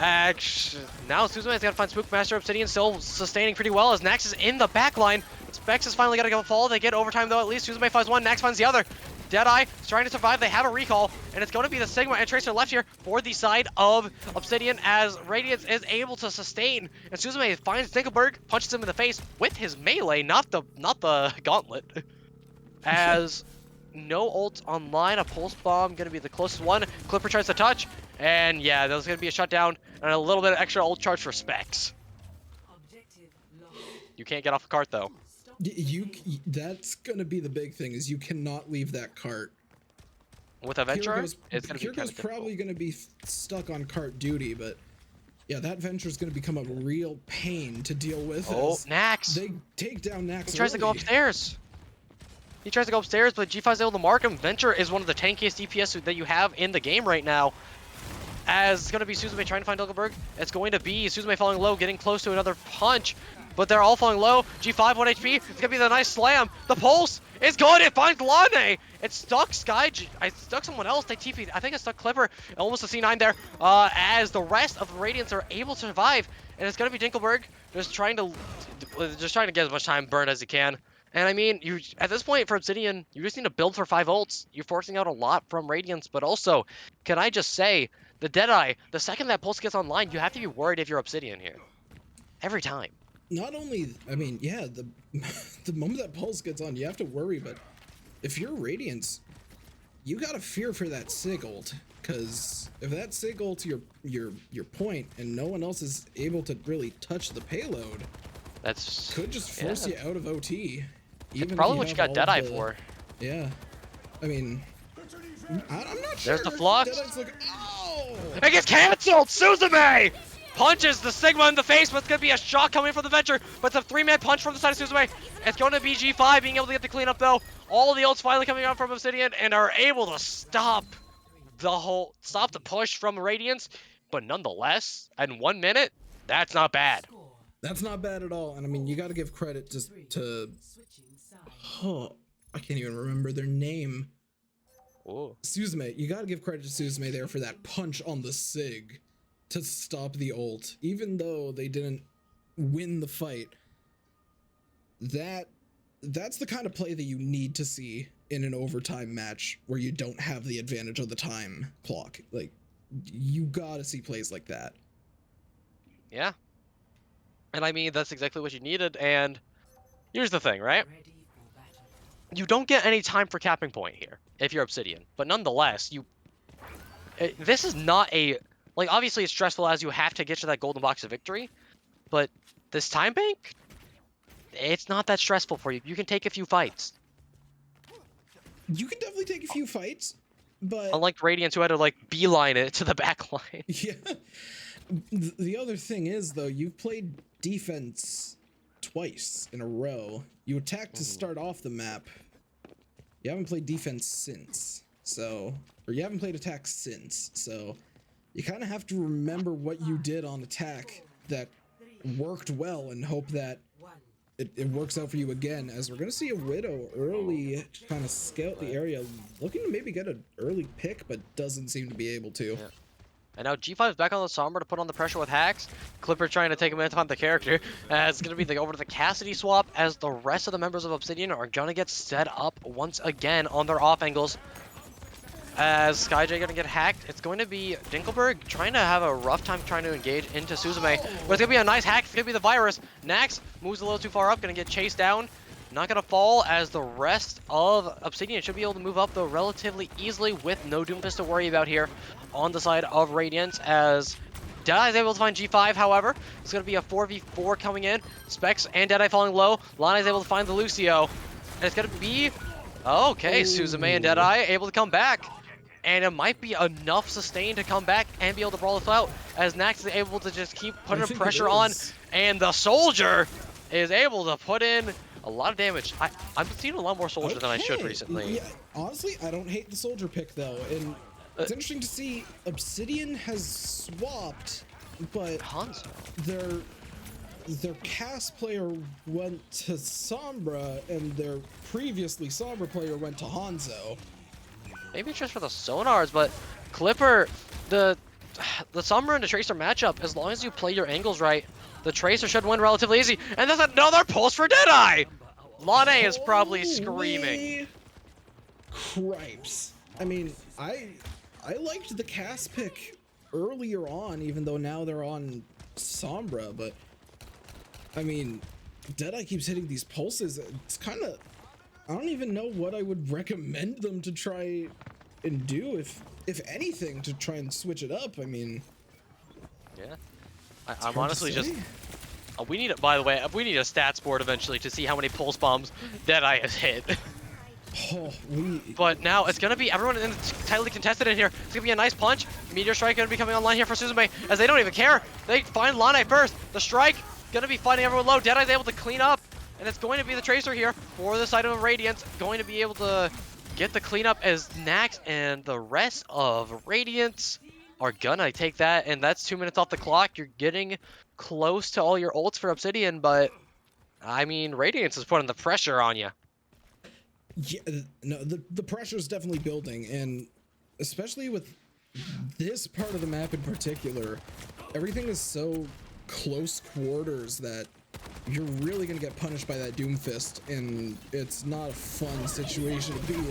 Actually, now Suzume's got to find Spookmaster. Obsidian still sustaining pretty well as Nax is in the back line. Specs is finally got to go fall. They get overtime though at least. Suzume finds one, Nax finds the other. Deadeye is trying to survive. They have a recall, and it's going to be the Sigma and Tracer left here for the side of Obsidian as Radiance is able to sustain. And Suzume finds Dinkelberg, punches him in the face with his melee, not the gauntlet. As no ult online, a pulse bomb going to be the closest one. Clipper tries to touch, and yeah, there's going to be a shutdown and a little bit of extra ult charge for Specs. You can't get off the cart though. That's gonna be the big thing, is you cannot leave that cart. With a Venture, it's gonna be Kiriko's probably gonna be stuck on cart duty, but yeah, that Venture is gonna become a real pain to deal with. Oh, Nax! They take down Nax. He tries to go upstairs. He tries to go upstairs, but G5's able to mark him. Venture is one of the tankiest DPS that you have in the game right now. As it's going to be Suzume trying to find Dinkelberg. It's going to be Suzume falling low, getting close to another punch. But they're all falling low. G5, 1 HP. It's going to be the nice slam. The pulse is good. It finds Lane. It stuck I stuck someone else. They TP'd. I think it stuck Clipper. Almost a C9 there. As the rest of the Radiants are able to survive. And it's going to be Dinkelberg just trying to get as much time burned as he can. And I mean, at this point for Obsidian, you just need to build for 5 ults. You're forcing out a lot from Radiance, but also, can I just say, the Deadeye, the second that pulse gets online, you have to be worried if you're Obsidian here. Every time. Not only, I mean, yeah, the moment that pulse gets on, you have to worry, but if you're Radiance, you gotta fear for that Sig ult, because if that Sig ult's your point, and no one else is able to really touch the payload, that's could just force you out of OT. Even probably what you got Deadeye for. Yeah, I mean, I'm not sure. There's the flux. Like, oh! It gets cancelled! Suzume punches the Sigma in the face, but it's going to be a shot coming from the Venture. But it's a 3-man punch from the side of Suzume. It's going to be G5 being able to get the cleanup though. All of the ults finally coming out from Obsidian and are able to stop the push from Radiance. but nonetheless, in 1 minute, that's not bad. That's not bad at all. And I mean, you got to give credit to oh, I can't even remember their name. Ooh. Suzume. You got to give credit to Suzume there for that punch on the Sig to stop the ult, even though they didn't win the fight. That's the kind of play that you need to see in an overtime match where you don't have the advantage of the time clock. Like, you gotta see plays like that. Yeah. And I mean, that's exactly what you needed. And here's the thing, right? You don't get any time for capping point here if you're Obsidian. But nonetheless, this is not a... Like, obviously it's stressful as you have to get to that golden box of victory. But this time bank, it's not that stressful for you. You can take a few fights. You can definitely take a few fights, but... Unlike Radiance, who had to, like, beeline it to the back line. Yeah. The other thing is, though, you've played defense twice in a row. You attacked to start off the map. You haven't played defense since, so... Or you haven't played attack since, so... You kind of have to remember what you did on attack that worked well and hope that it works out for you again, as we're going to see a Widow early kind of scout the area, looking to maybe get an early pick, but doesn't seem to be able to. Yeah. And now G5 is back on the Sombra to put on the pressure with hacks. Clipper trying to take a minute to find the character. It's going to be over to the Cassidy swap, as the rest of the members of Obsidian are going to get set up once again on their off angles. As SkyJ going to get hacked, it's going to be Dinkelberg trying to have a rough time trying to engage into Suzume. But it's going to be a nice hack. It's going to be the virus. Nax moves a little too far up, going to get chased down. Not going to fall, as the rest of Obsidian should be able to move up, though, relatively easily with no Doomfist to worry about here on the side of Radiance, as Deadeye is able to find G5, however. It's going to be a 4v4 coming in. Specs and Deadeye falling low. Lana is able to find the Lucio. And it's going to be... Okay, Suzume and Deadeye able to come back. And it might be enough sustain to come back and be able to brawl this out, as Nax is able to just keep putting pressure on, and the Soldier is able to put in a lot of damage. I've seen a lot more Soldier than I should recently. Yeah, honestly, I don't hate the Soldier pick, though, and it's interesting to see Obsidian has swapped, but their cast player went to Sombra, and their previously Sombra player went to Hanzo. Maybe it's just for the sonars, but Clipper, the Sombra and the Tracer matchup, as long as you play your angles right, the Tracer should win relatively easy. And there's another pulse for Deadeye! Lane is probably screaming. Cripes. I mean, I liked the cast pick earlier on, even though now they're on Sombra, but I mean, Deadeye keeps hitting these pulses. It's kind of... I don't even know what I would recommend them to try and do, if anything, to try and switch it up. I mean... Yeah. I'm honestly just... we need, by the way, we need a stats board eventually to see how many pulse bombs Deadeye has hit. But now it's going to be everyone in tightly contested in here. It's going to be a nice punch. Meteor Strike going to be coming online here for Suzume, as they don't even care. They find Lane first. The Strike going to be fighting everyone low. Deadeye's able to clean up. And it's going to be the Tracer here for the side of Radiance, going to be able to get the cleanup, as Nax and the rest of Radiance are gonna take that, and that's 2 minutes off the clock. You're getting close to all your ults for Obsidian, but I mean, Radiance is putting the pressure on you. Yeah, no, the pressure is definitely building, and especially with this part of the map in particular, everything is so close quarters that you're really gonna get punished by that Doomfist, and it's not a fun situation to be in.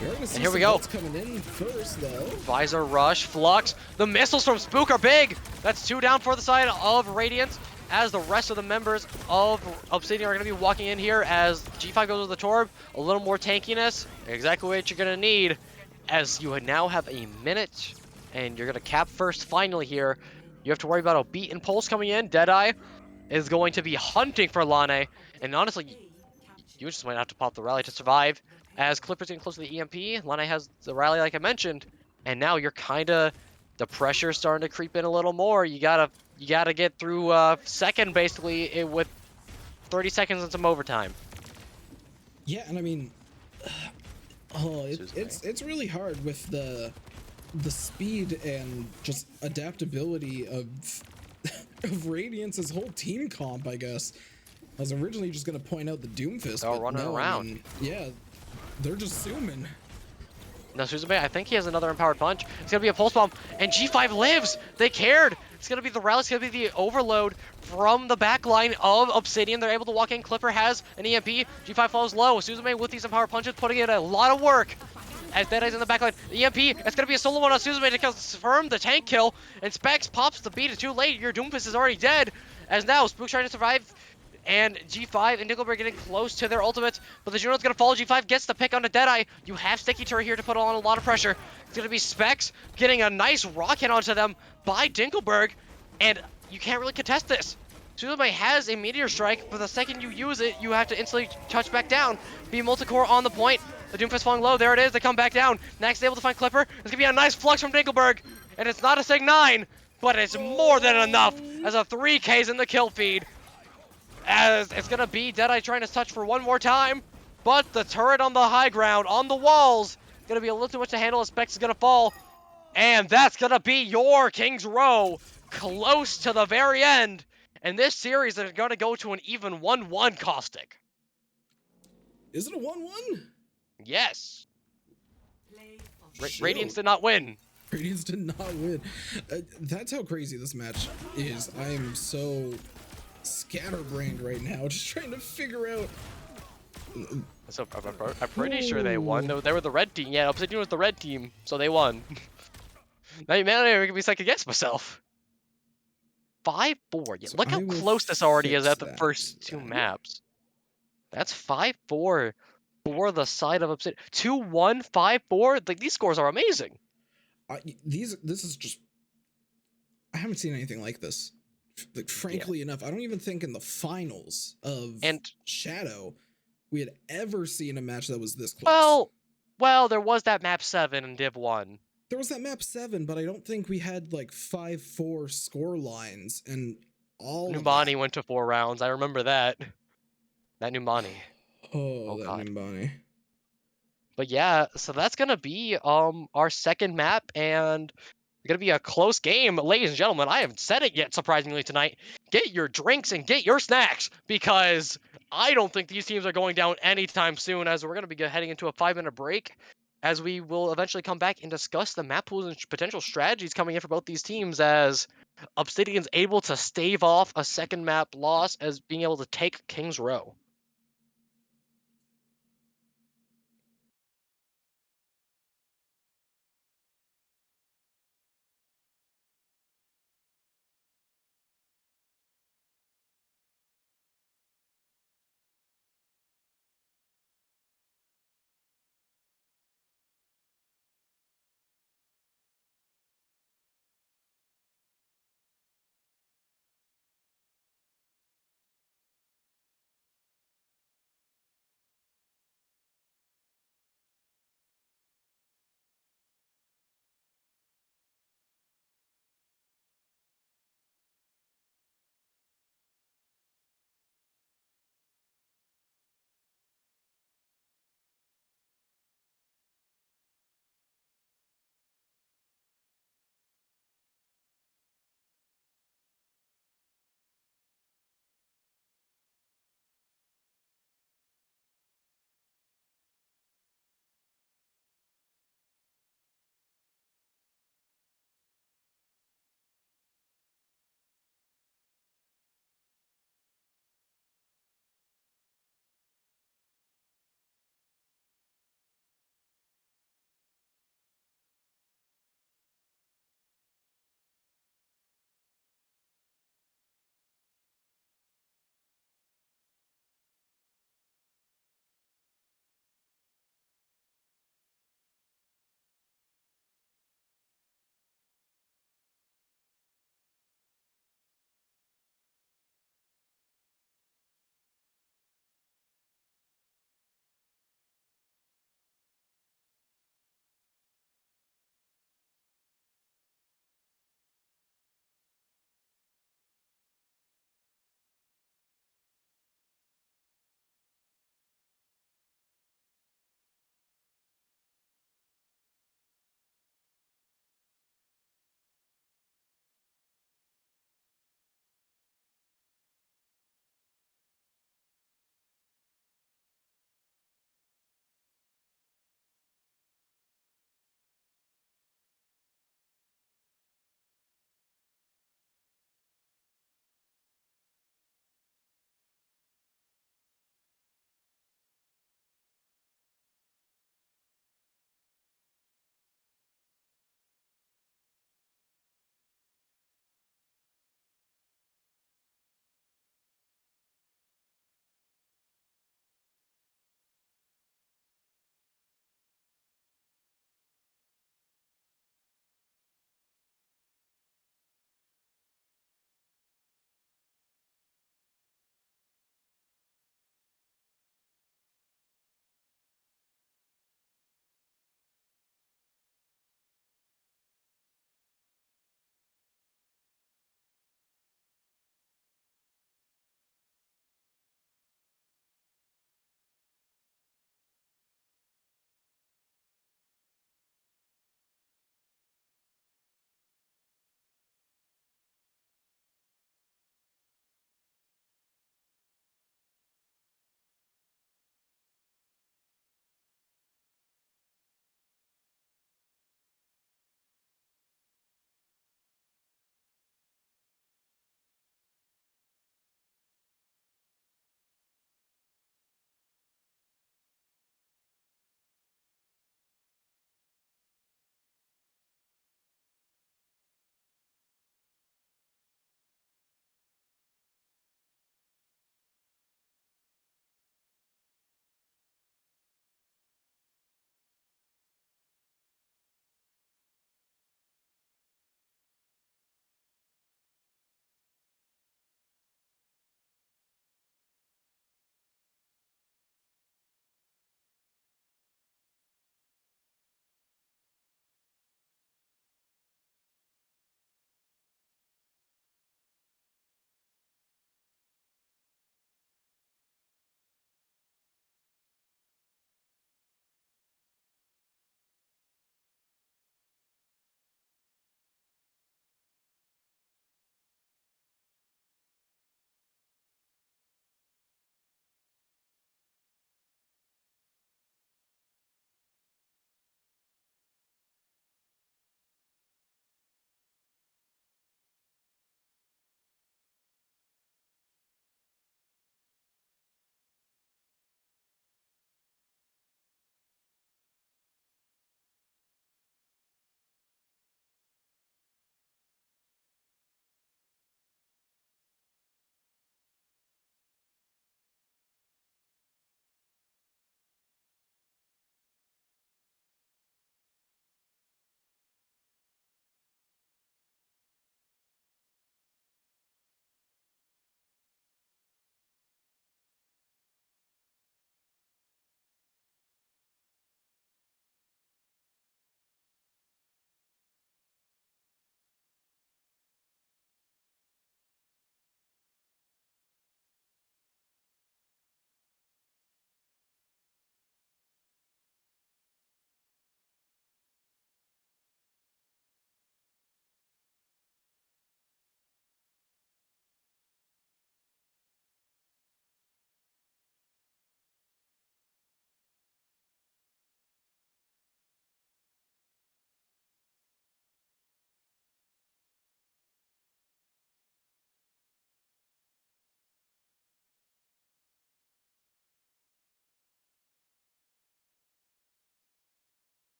You're gonna see and here we go. Coming in first, though. Visor rush, Flux. The missiles from Spook are big. That's 2 down for the side of Radiance, as the rest of the members of Obsidian are gonna be walking in here, as G5 goes with the Torb. A little more tankiness, exactly what you're gonna need, as you now have a minute, and you're gonna cap first finally here. You have to worry about a beat and pulse coming in. Deadeye is going to be hunting for Lane, and honestly, you just might have to pop the rally to survive, as Clipper's getting close to the EMP. Lane has the rally like I mentioned, and now you're kinda, the pressure's starting to creep in a little more. You gotta get through second basically with 30 seconds and some overtime. Yeah, and I mean, it's really hard with the the speed and just adaptability of of Radiance's whole team comp, I guess. I was originally just gonna point out the Doomfist, They're but running no, around. I mean, yeah, they're just zooming. No, Suzume, I think he has another empowered punch. It's gonna be a pulse bomb, and G5 lives. They cared. It's gonna be the rally. It's gonna be the overload from the back line of Obsidian. They're able to walk in. Clipper has an EMP. G5 falls low. Suzume with these empowered punches, putting in a lot of work. As Deadeye's in the back line, the EMP, it's gonna be a solo one on Suzume to confirm the tank kill, and Specs pops the beat. It's too late. Your Doomfist is already dead. As now, Spook's trying to survive, and G5 and Nickelberg getting close to their ultimates, but the Juno's gonna follow. G5 gets the pick on the Deadeye. You have Sticky Turret here to put on a lot of pressure. It's gonna be Specs getting a nice rock hit onto them by Dinkelberg, and you can't really contest this. Suzume has a Meteor Strike, but the second you use it, you have to instantly touch back down. Be multicore on the point. The Doomfist falling low. There it is. They come back down. Next, able to find Clipper. It's gonna be a nice flux from Dinkelberg, and it's not a Sig 9, but it's more than enough as a 3K's in the kill feed. As it's gonna be Deadeye trying to touch for one more time, but the turret on the high ground, on the walls, gonna be a little too much to handle. Specs is gonna fall, and that's gonna be your King's Row, close to the very end. And this series is gonna go to an even 1-1 Caustic. Is it a 1-1? Yes. Radiance Shoot. did not win. Radiance did not win. That's how crazy this match is. I am so scatterbrained right now, just trying to figure out. So I'm pretty sure they won. They were the red team. Yeah, Obsidian was the red team, so they won. Man, I can be second guess myself. 5-4. Yeah, So look how I will close this already is fix at the that first two then. maps. That's 5-4 for the side of Obsidian. 2-1, 5-4. Like, these scores are amazing. This is just. I haven't seen anything like this. Like, frankly enough, I don't even think in the finals of Shadow we had ever seen a match that was this close. Well, there was that map 7 in Div 1. There was that map 7, but I don't think we had like 5-4 score lines and all Numbani went to 4 rounds. I remember that. That Numbani. Oh, that God. Numbani. But yeah, so that's gonna be our second map, and it's gonna be a close game, ladies and gentlemen. I haven't said it yet, surprisingly, tonight. Get your drinks and get your snacks, because I don't think these teams are going down anytime soon, as we're gonna be heading into a 5-minute break, as we will eventually come back and discuss the map pools and potential strategies coming in for both these teams, as Obsidian's able to stave off a second map loss as being able to take King's Row.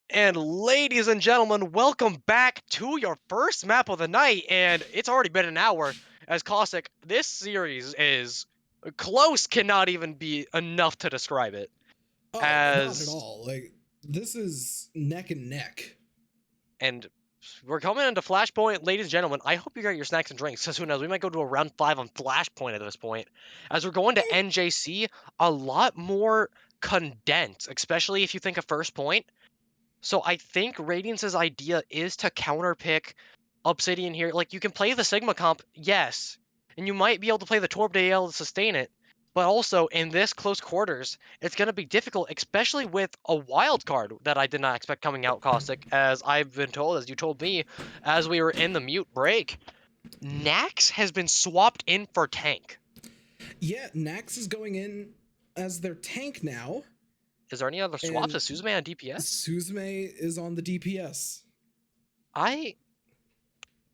And ladies and gentlemen, welcome back to your first map of the night. And it's already been an hour. As Caustic, this series is close, cannot even be enough to describe it. Oh, not at As all. Like, this is neck and neck. and we're coming into Flashpoint, ladies and gentlemen. I hope you got your snacks and drinks, because who knows, we might go to a round 5 on Flashpoint at this point. As we're going to NJC, a lot more condensed, especially if you think of first point. So I think Radiance's idea is to counterpick Obsidian here. Like, you can play the Sigma comp, yes, and you might be able to play the Torb to be able to sustain it. But also, in this close quarters, it's going to be difficult, especially with a wild card that I did not expect coming out, Caustic, as I've been told, as you told me, as we were in the mute break. Nax has been swapped in for tank. Yeah, Nax is going in as their tank now. Is there any other swaps? Is Suzume on DPS? Suzume is on the DPS. I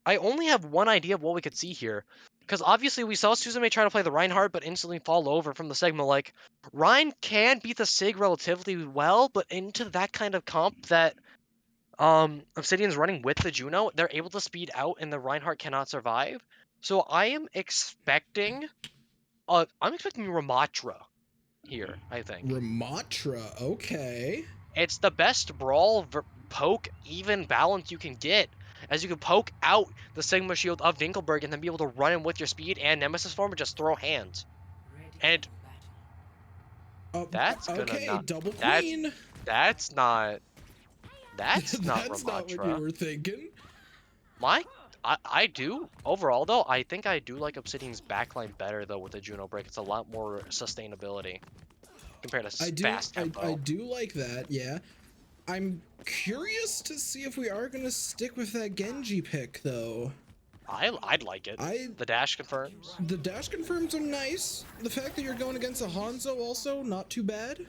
only have one idea of what we could see here. Because obviously we saw Suzume try to play the Reinhardt, but instantly fall over from the Sigma. Like, Rein can beat the Sig relatively well, but into that kind of comp that Obsidian's running with the Juno, they're able to speed out and the Reinhardt cannot survive. So I am expecting Ramatra here, I think. Ramatra, okay. It's the best brawl poke even balance you can get, as you can poke out the Sigma shield of Dinkelberg and then be able to run in with your speed and Nemesis form and just throw hands. And that's gonna okay, not double that queen. that's not That's not Ramatra. what you were thinking. I do overall though. I think I do like Obsidian's backline better though with the Juno break. It's a lot more sustainability compared to fast tempo. I do like that. Yeah. I'm curious to see if we are gonna stick with that Genji pick, though. I'd like it. The dash confirms. The dash confirms are nice. The fact that you're going against a Hanzo also not too bad.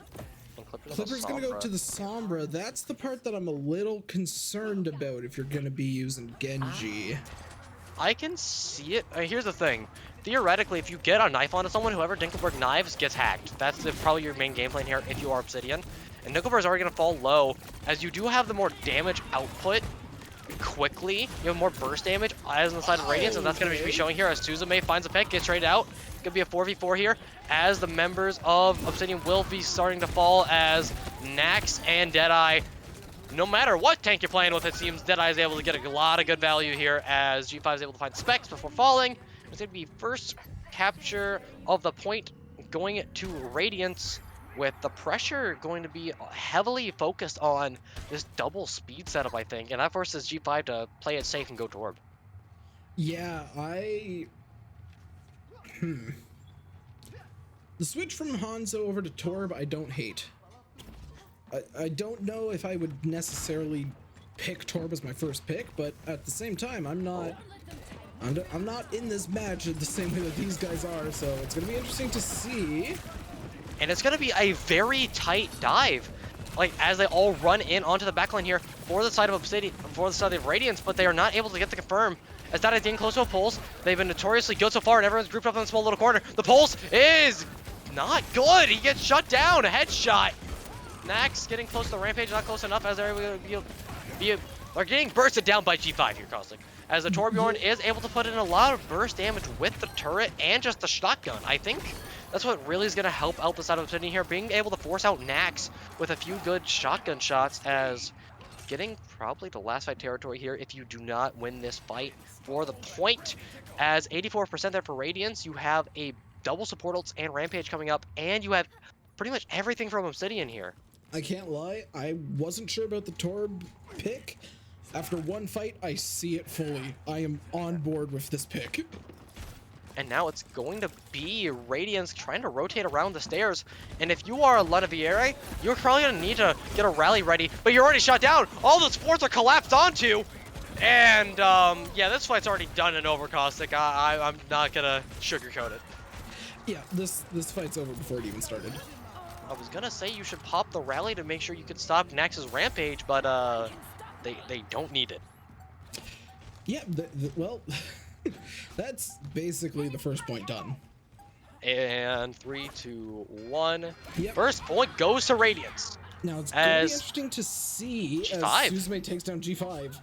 Clipper's gonna go to the Sombra. That's the part that I'm a little concerned about if you're gonna be using Genji. I can see it. Here's the thing. Theoretically, if you get a knife onto someone, whoever Dinkelberg knives gets hacked. That's probably your main game plan here if you are Obsidian. And Dinkelberg's already going to fall low, as you do have the more damage output quickly. You have more burst damage as on the side of Radiance, and that's going to be showing here as Suzume finds a pick, gets traded out. It's going to be a 4v4 here, as the members of Obsidian will be starting to fall, as Nax and Deadeye, no matter what tank you're playing with, it seems Deadeye is able to get a lot of good value here, as G5 is able to find specs before falling. It's going to be first capture of the point going to Radiance, with the pressure going to be heavily focused on this double speed setup, I think, and that forces G5 to play it safe and go Torb. Yeah, The switch from Hanzo over to Torb, I don't hate. I don't know if I would necessarily pick Torb as my first pick, but at the same time, I'm not in this match the same way that these guys are, so it's gonna be interesting to see. And it's going to be a very tight dive, like, as they all run in onto the backline here for the side of Obsidian, for the side of Radiance, but they are not able to get the confirm. As that is getting close to a pulse, they've been notoriously good so far, and everyone's grouped up in a small little corner. The pulse is not good. He gets shut down. A headshot. Nax getting close to the Rampage, not close enough, as they're getting bursted down by G5 here, Caustic. As the Torbjorn is able to put in a lot of burst damage with the turret and just the shotgun. I think that's what really is going to help out the side of Obsidian here, being able to force out Nax with a few good shotgun shots, as getting probably the last fight territory here if you do not win this fight for the point. As 84% there for Radiance, you have a double support ults and Rampage coming up, and you have pretty much everything from Obsidian here. I can't lie, I wasn't sure about the Torb pick. After one fight, I see it fully. I am on board with this pick. And now it's going to be Radiance trying to rotate around the stairs. And if you are a Lenaviere, you're probably going to need to get a rally ready. But you're already shot down. All the supports are collapsed onto. And, yeah, this fight's already done and over, Caustic. I'm not going to sugarcoat it. Yeah, this fight's over before it even started. I was going to say you should pop the rally to make sure you could stop Nax's Rampage, but, they don't need it. Yeah, well, that's basically the first point done. And 3, 2, 1. Yep. First point goes to Radiance. Now it's going to be interesting to see G5. as Suzume takes down G5.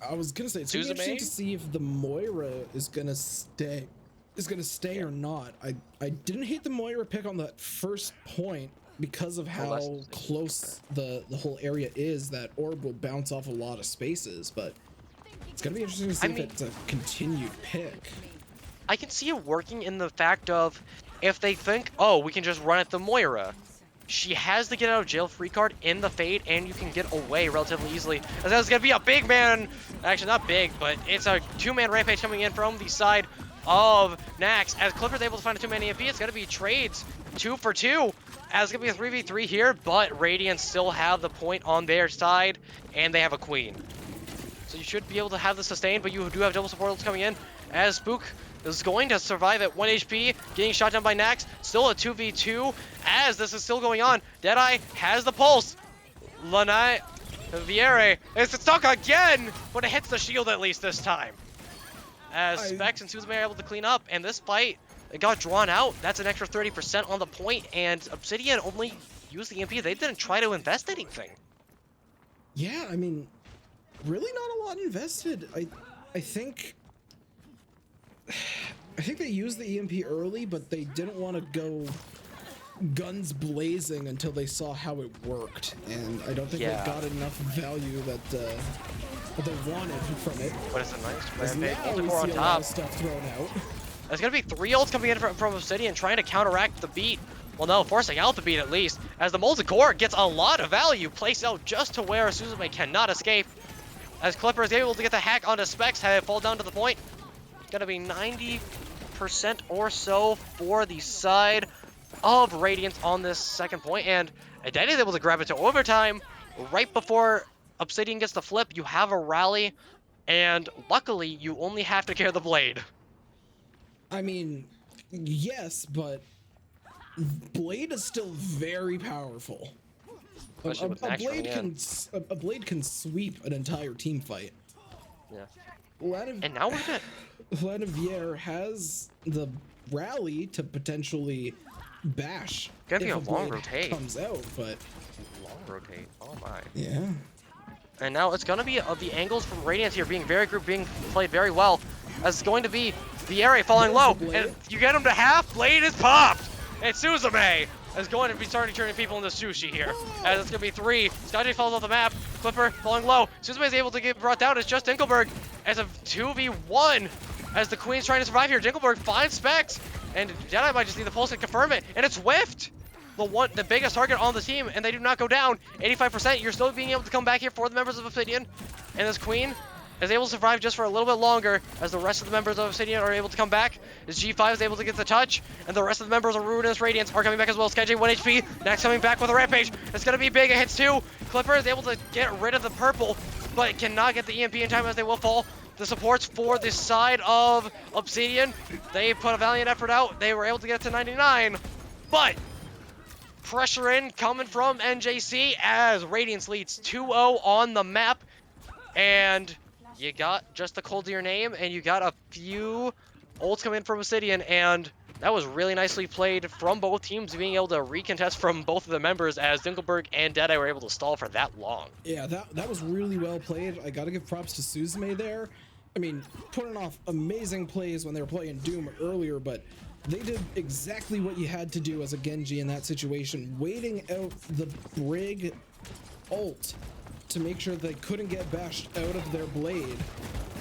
I was going to say, it's going to be interesting to see if the Moira is going to stay. Or not. I didn't hate the Moira pick on that first point because of how close the whole area is. That orb will bounce off a lot of spaces, but it's going to be interesting to see if it's a continued pick. I can see it working in the fact of if they think, oh, we can just run at the Moira. She has the get out of jail free card in the Fade, and you can get away relatively easily. As that's going to be a big man, actually not big, but it's a 2-man rampage coming in from the side of Nax. As Clipper's able to find a 2-man EMP, it's going to be trades 2 for 2. As it's going to be a 3v3 here, but Radiance still have the point on their side, and they have a Queen. So you should be able to have the sustain, but you do have double supportals coming in. As Spook is going to survive at 1 HP, getting shot down by Nax. Still a 2v2 as this is still going on. Deadeye has the pulse. Lanai Viere is stuck again, but it hits the shield at least this time. As Specs and Suzume are able to clean up, and this fight, it got drawn out. That's an extra 30% on the point, and Obsidian only used the EMP. They didn't try to invest anything. Yeah, I mean, really not a lot invested. I think they used the EMP early, but they didn't want to go guns blazing until they saw how it worked, and I don't think they got enough value that they wanted from it. But it's a nice rampage. Now we see a lot of stuff thrown out. There's gonna be 3 ults coming in from Obsidian trying to counteract the beat. Well, no, forcing out the beat at least, as the Molten Core gets a lot of value placed out just to where Suzume cannot escape. As Clipper is able to get the hack onto Specs, have it fall down to the point. It's gonna be 90% or so for the side of Radiance on this second point, and Dead is able to grab it to overtime right before Obsidian gets the flip. You have a rally, and luckily you only have to carry the blade. I mean, yes, but blade is still very powerful. A blade can sweep an entire team fight. Yeah. And now we're good. Lanavier has the rally to potentially bash. Gonna be a long rotate. Comes out, but long rotate. Oh my. Yeah. And now it's gonna be the angles from Radiance here being played very well. As it's going to be the area falling low, and you get him to half. Blade is popped. And Suzume is going to be starting turning people into sushi here. As it's gonna be 3. Skyday falls off the map. Clipper falling low. Suzume is able to get brought down. It's just Dinkelberg as a 2v1. As the Queen's trying to survive here, Dinkelberg finds Specs, and Jedi might just need the pulse to confirm it, and it's Whiffed! The biggest target on the team, and they do not go down. 85%, you're still being able to come back here for the members of Obsidian, and this Queen is able to survive just for a little bit longer, as the rest of the members of Obsidian are able to come back, as G5 is able to get the touch, and the rest of the members of Ruminous Radiance are coming back as well. SkyJ 1 HP, Nax coming back with a Rampage, it's gonna be big, it hits 2, Clipper is able to get rid of the purple, but cannot get the EMP in time as they will fall. The supports for this side of Obsidian, they put a valiant effort out. They were able to get to 99, but pressure in coming from NJC as Radiance leads 2-0 on the map. And you got just the cold to your name, and you got a few ults coming in from Obsidian, and that was really nicely played from both teams, being able to recontest from both of the members as Dinkelberg and Deadeye were able to stall for that long. Yeah, that was really well played. I gotta give props to Suzume there. I mean, putting off amazing plays when they were playing Doom earlier, but they did exactly what you had to do as a Genji in that situation, waiting out the Brig ult to make sure they couldn't get bashed out of their blade.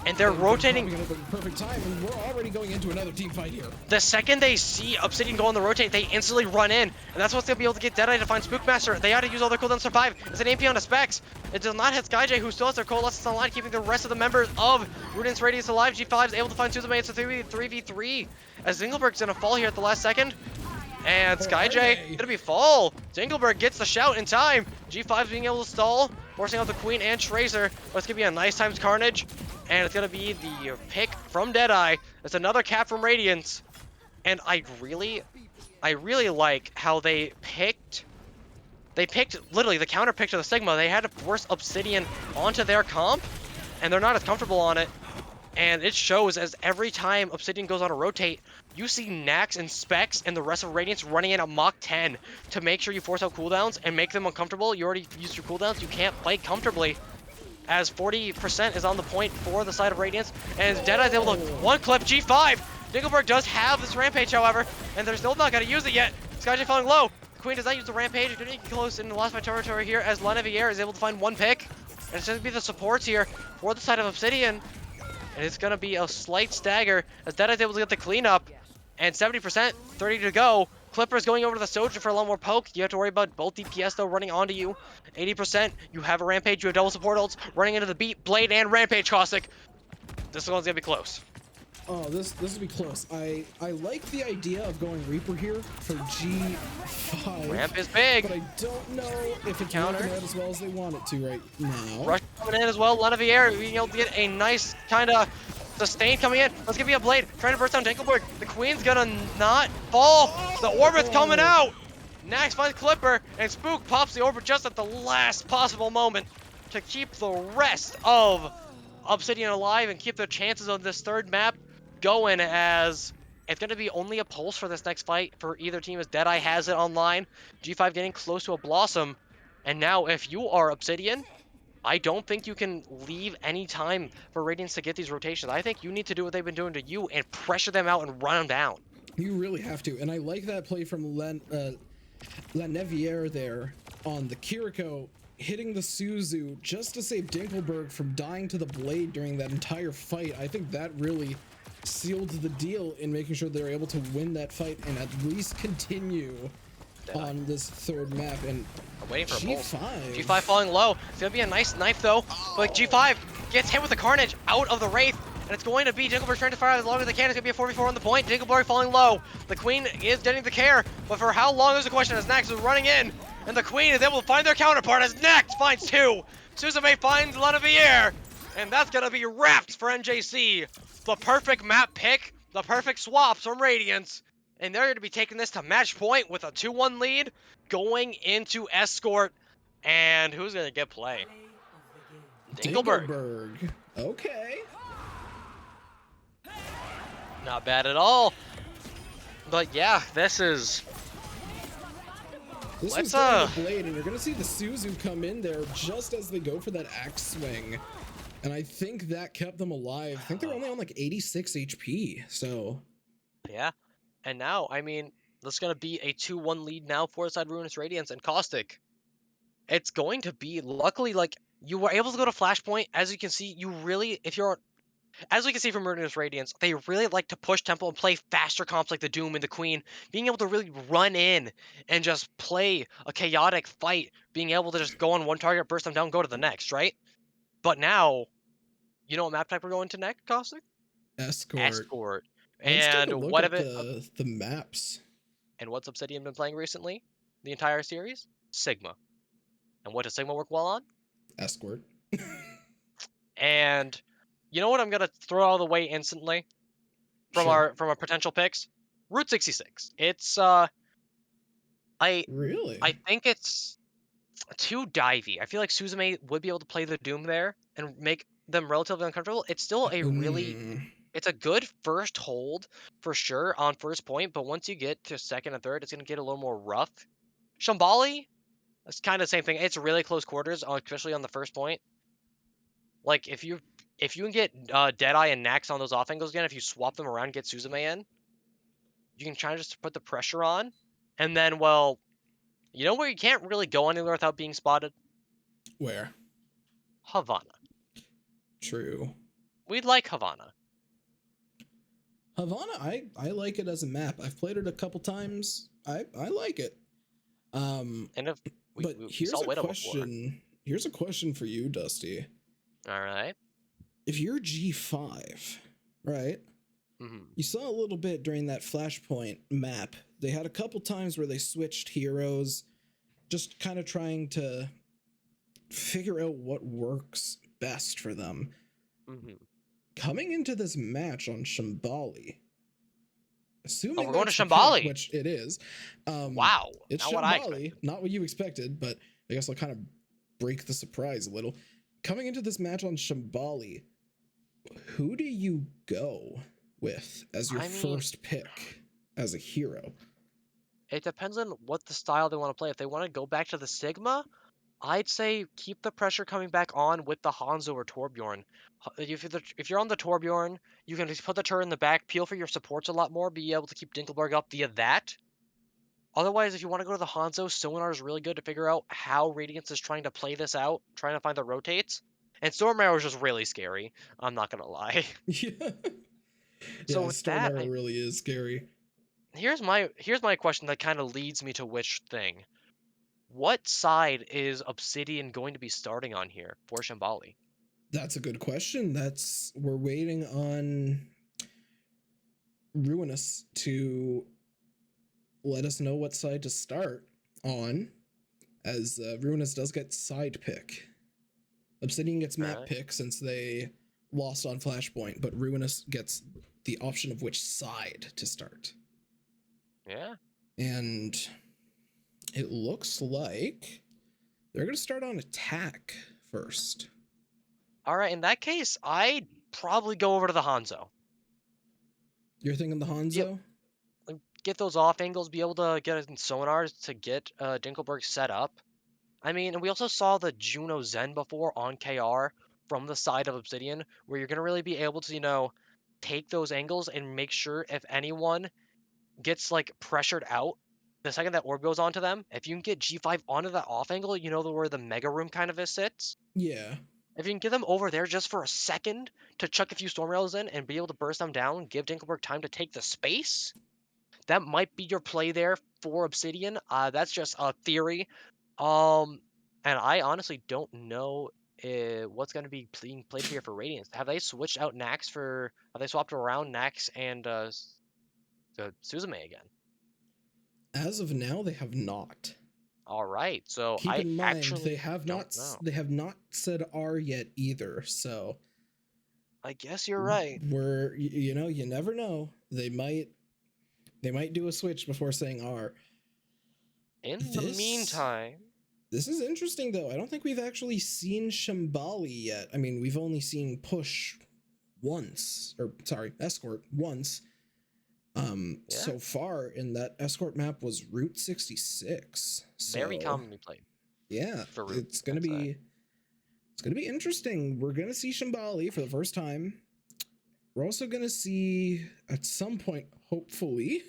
And they're rotating at the perfect time, and we're already going into another team fight here. The second they see Obsidian go on the rotate, they instantly run in, and that's what's gonna be able to get Deadeye to find Spookmaster. They had to use all their cooldowns to survive. It's an AP on the Specs. It does not hit SkyJ, who still has their coalescence online, keeping the rest of the members of Radiance Radiance alive. G5 is able to find Suzume. It's a 3v3, as Dinkelberg's gonna fall here at the last second. And SkyJ gonna be fall. Dinkelberg gets the shout in time. G5's being able to stall, forcing out the Queen and Tracer. But it's gonna be a nice times carnage. And it's gonna be the pick from Deadeye. It's another cap from Radiance. And I really like how they picked literally the counter pick to the Sigma. They had to force Obsidian onto their comp, and they're not as comfortable on it. And it shows as every time Obsidian goes on a rotate, you see Nax and Specs and the rest of Radiance running in a Mach 10 to make sure you force out cooldowns and make them uncomfortable. You already used your cooldowns. You can't play comfortably, as 40% is on the point for the side of Radiance. And Deadeye's able to one-clip G5. Dingleberg does have this Rampage, however, and they're still not going to use it yet. SkyJ falling low. The Queen does not use the Rampage. Didn't get close and lost my territory here as Laneviere is able to find one pick. And it's going to be the supports here for the side of Obsidian. And it's going to be a slight stagger as Deadeye's able to get the cleanup. And 70%, 30 to go. Clipper's going over to the Soldier for a lot more poke. You have to worry about both DPS though running onto you. 80%, you have a Rampage, you have double support ults, running into the Beat, Blade, and Rampage Caustic. This one's going to be close. Oh, this will be close. I like the idea of going Reaper here for G5. Ramp is big. But I don't know if it's Counter. working out as well as they want it to right now. Rush coming in as well. Laneviere being able to get a nice kind of sustain coming in. Let's give me a blade. Trying to burst down Dinkelberg. The Queen's gonna not fall. The Orbit's coming out. Nax finds Clipper, and Spook pops the Orbit just at the last possible moment to keep the rest of Obsidian alive and keep their chances on this third map going, as it's going to be only a pulse for this next fight for either team as Deadeye has it online. G5 getting close to a Blossom. And now if you are Obsidian, I don't think you can leave any time for Radiance to get these rotations. I think you need to do what they've been doing to you and pressure them out and run them down. You really have to. And I like that play from Laneviere there on the Kiriko, hitting the Suzu just to save Dinkelberg from dying to the blade during that entire fight. I think that really sealed the deal in making sure they're able to win that fight and at least continue on this third map. And I'm waiting for a G5. pull. G5 falling low. It's gonna be a nice knife though. But G5 gets hit with the Carnage out of the Wraith. And it's going to be Dinkelberg trying to fire as long as they can. It's going to be a 4v4 on the point. Dinkelberg falling low. The Queen is getting the care. But for how long is the question as Nax is running in. And the Queen is able to find their counterpart as Nax finds two. Suzume finds Laneviere. And that's going to be wrapped for NJC. The perfect map pick. The perfect swaps from Radiance. And they're going to be taking this to match point with a 2-1 lead going into Escort. And who's going to get play? Dinkelberg. Okay. Not bad at all. But yeah, this is... This is the blade, and you're going to see the Suzu come in there just as they go for that axe swing. And I think that kept them alive. I think they're only on like 86 HP, so... Yeah. And now, I mean, this is going to be a 2-1 lead now for side Ruminous, Radiance, and Caustic. It's going to be, luckily, like, you were able to go to Flashpoint. As you can see, you really, if you're... As we can see from Ruminous Radiance, they really like to push tempo and play faster comps like the Doom and the Queen. Being able to really run in and just play a chaotic fight. Being able to just go on one target, burst them down, go to the next, right? But now, you know what map type we're going to next, Caustic? Escort. Escort. Let's take And a look what at of it? the maps. And what's Obsidian been playing recently? The entire series? Sigma. And what does Sigma work well on? Escort. And... You know what I'm gonna throw out of the way instantly from our potential picks? Route 66. It's Really? I think it's too divey. I feel like Suzume would be able to play the Doom there and make them relatively uncomfortable. It's still a really it's a good first hold for sure on first point, but once you get to second and third, it's gonna get a little more rough. Shambali, it's kind of the same thing. It's really close quarters, especially on the first point. Like if you can get Deadeye and Nax on those off angles again, if you swap them around and get Suzume in, you can try to just put the pressure on. And then, well, you know where you can't really go anywhere without being spotted? Where? Havana. True. We'd like Havana. Havana, I like it as a map. I've played it a couple times. I like it. And if but here's a question. Here's a question for you, Dusty. All right. If you're G5, right? Mm-hmm. You saw a little bit during that Flashpoint map. They had a couple times where they switched heroes, just kind of trying to figure out what works best for them. Mm-hmm. Coming into this match on Shambali, assuming we're going to that's the Shambali, pick, which it is. Wow, it's not Shambali, what I expected. not what you expected, but I guess I'll kind of break the surprise a little. Coming into this match on Shambali, who do you go with as your I mean, first pick as a hero? it depends on what the style they want to play. If they want to go back to the Sigma, I'd say keep the pressure coming back on with the Hanzo or Torbjorn. If you're on the Torbjorn, you can just put the turret in the back, peel for your supports a lot more, be able to keep Dinkelberg up via that. Otherwise, if you want to go to the Hanzo, Sonar is really good to figure out how Radiance is trying to play this out, trying to find the rotates. And Storm Arrow is just really scary. I'm not gonna lie. Yeah, So yeah. with Storm that, Arrow really is scary. here's my question that kind of leads me to which thing. What side is Obsidian going to be starting on here for Shambali? That's a good question. We're waiting on Ruinous to let us know what side to start on, as Ruinous does get side pick. Obsidian gets map Alright. pick since they lost on Flashpoint, but Ruinous gets the option of which side to start. Yeah. And it looks like they're going to start on attack first. Alright, in that case, I'd probably go over to the Hanzo. You're thinking the Yep. Hanzo? Get those off angles, be able to get sonars to get Dinkelberg set up. I mean, and we also saw the Juno Zen before on KR from the side of Obsidian, where you're going to really be able to, take those angles and make sure if anyone gets, like, pressured out, the second that orb goes onto them, if you can get G5 onto that off angle, where the Mega Room kind of sits? Yeah. If you can get them over there just for a second to chuck a few Storm Rails in and be able to burst them down, give Dinkelberg time to take the space, that might be your play there for Obsidian. That's just a theory. Um, and I honestly don't know what's going to be being played here for Radiance. Have they switched out Nax for? Have they swapped around Nax and Suzume again? As of now, they have not. All right, so Keep I in mind actually don't know. they have not said R yet either. So I guess you're right. you never know. They might do a switch before saying R. In the This meantime, this is interesting though. I don't think we've actually seen Shambali yet. I mean, we've only seen Push once, or sorry, Escort once. yeah, So far in that Escort map was Route 66. very So commonly played yeah, for Root. it's gonna be interesting. We're gonna see Shambali for the first time. We're also gonna see at some point, hopefully.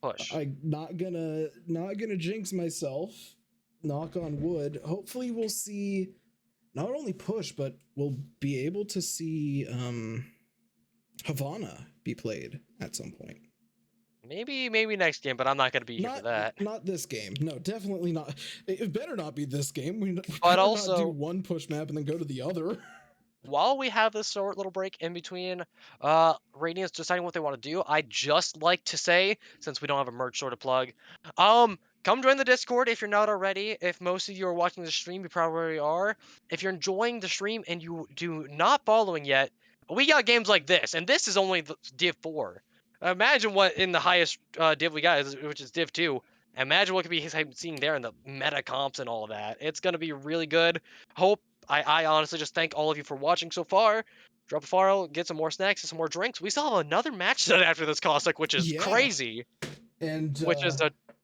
Push. I'm not gonna jinx myself. Knock on wood. Hopefully, we'll see not only Push, but we'll be able to see Havana be played at some point. Maybe next game, but I'm not gonna be here for that. Not this game. No, definitely not. It better not be this game. We But better not do also, one push map and then go to the other. while we have this short little break in between Radiance deciding what they want to do, I'd just like to say, since we don't have a merch sort of plug, come join the Discord if you're not already. If most of you are watching the stream, you probably are. If you're enjoying the stream and you do not following yet, we got games like this, and this is only the Div 4. Imagine what in the highest Div we got, which is Div 2. Imagine what could be seeing there in the meta comps and all of that. It's going to be really good. Hope I honestly just thank all of you for watching so far. Drop a follow, get some more snacks and some more drinks. We still have another match tonight after this Cossack, which is Yeah, crazy. and Which is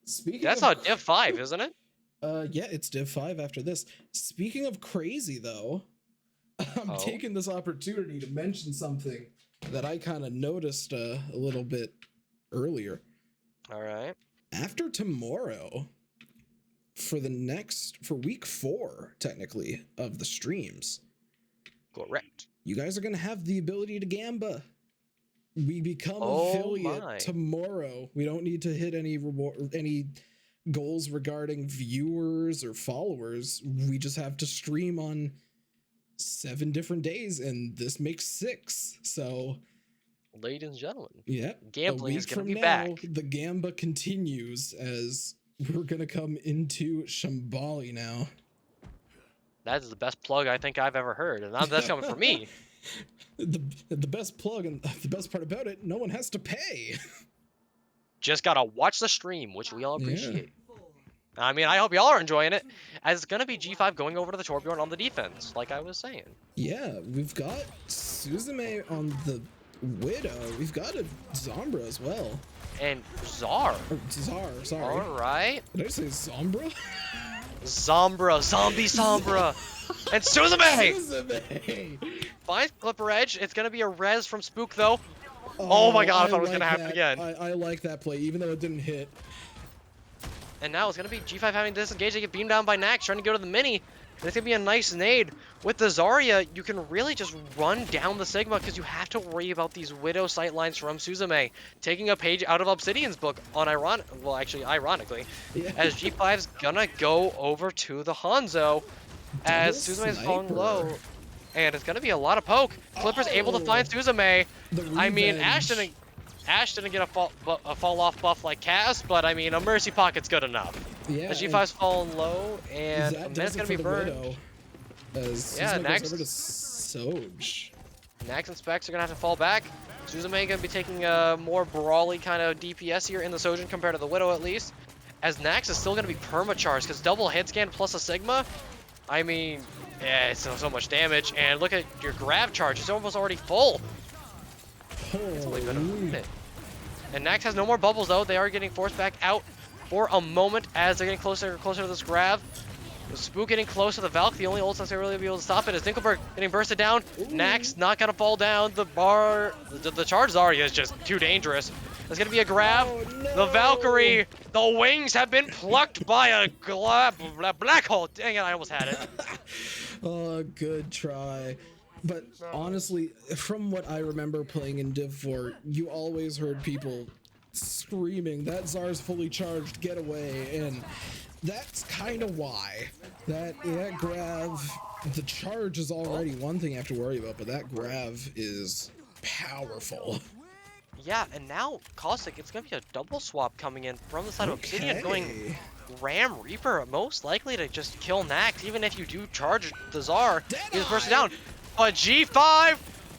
speaking that's of not Div 5, isn't it? yeah, it's Div 5 after this. Speaking of crazy though, I'm Oh, taking this opportunity to mention something that I kind of noticed a little bit earlier. all right. After tomorrow, for week 4 technically of the streams, Correct. you guys are going to have the ability to gamba. We become Oh affiliate my. tomorrow. We don't need to hit any goals regarding viewers or followers. We just have to stream on 7 different days, and this makes 6. So Ladies and gentlemen, yeah, gambling is going to be now, back. the gamba continues as we're gonna come into Shambali now. That is the best plug I think I've ever heard, and that's coming from me. The best plug and the best part about it, no one has to pay. Just gotta watch the stream, which we all Yeah. appreciate. I mean, I hope y'all are enjoying it, as it's gonna be G5 going over to the Torbjorn on the defense, like I was saying. Yeah, we've got Suzume on the Widow. We've got a Zombra as well. And Czar. Or Czar, sorry. Alright. Did I say Zombra? Zombra, zombie Sombra. And Suzume! Suzume! Finds Clipper Edge. It's gonna be a res from Spook though. Oh my god, I thought it was gonna happen again. I like that play, even though it didn't hit. And now it's gonna be G5 having to disengage. They get beamed down by Nax, trying to go to the mini. And it's gonna be a nice nade. With the Zarya, you can really just run down the Sigma because you have to worry about these Widow sightlines from Suzume. Taking a page out of Obsidian's book on ironically, Yeah. as G5's gonna go over to the Hanzo as Suzume's falling low. And it's gonna be a lot of poke. Clipper's able to find Suzume. I mean, Ash didn't get a fall off buff like Cass, but I mean, a Mercy Pocket's good enough. Yeah. The G5's falling low, and that Man's gonna be burned. Widow, as Yeah, Suzume Nax- goes over to Soj. Nax and Specs are gonna have to fall back. Suzume gonna be taking a more brawly kind of DPS here in the Sojin compared to the Widow at least. As Nax is still gonna be permacharged, because double hit scan plus a Sigma, I mean, yeah, it's so much damage. And look at your grab charge, it's almost already full. It's only been a minute. And Nax has no more bubbles though. They are getting forced back out for a moment as they're getting closer and closer to this grab. The Spook getting close to the Valk. The only ult that's gonna really be able to stop it is Dinkelberg getting bursted down. Nax not gonna fall down. The charge Zarya is just too dangerous. There's gonna be a grab. Oh, no. The Valkyrie, the wings have been plucked by a black hole. Dang it, I almost had it. Oh, good try. But honestly, from what I remember playing in Div 4, you always heard people screaming, that Zar's fully charged, get away, and that's kind of why. That grav, the charge is already one thing you have to worry about, but that grav is powerful. Yeah, and now Caustic, it's gonna be a double swap coming in from the side of Obsidian, going Ram Reaper, most likely to just kill Nax, even if you do charge the Zar. He's bursting down. But G5,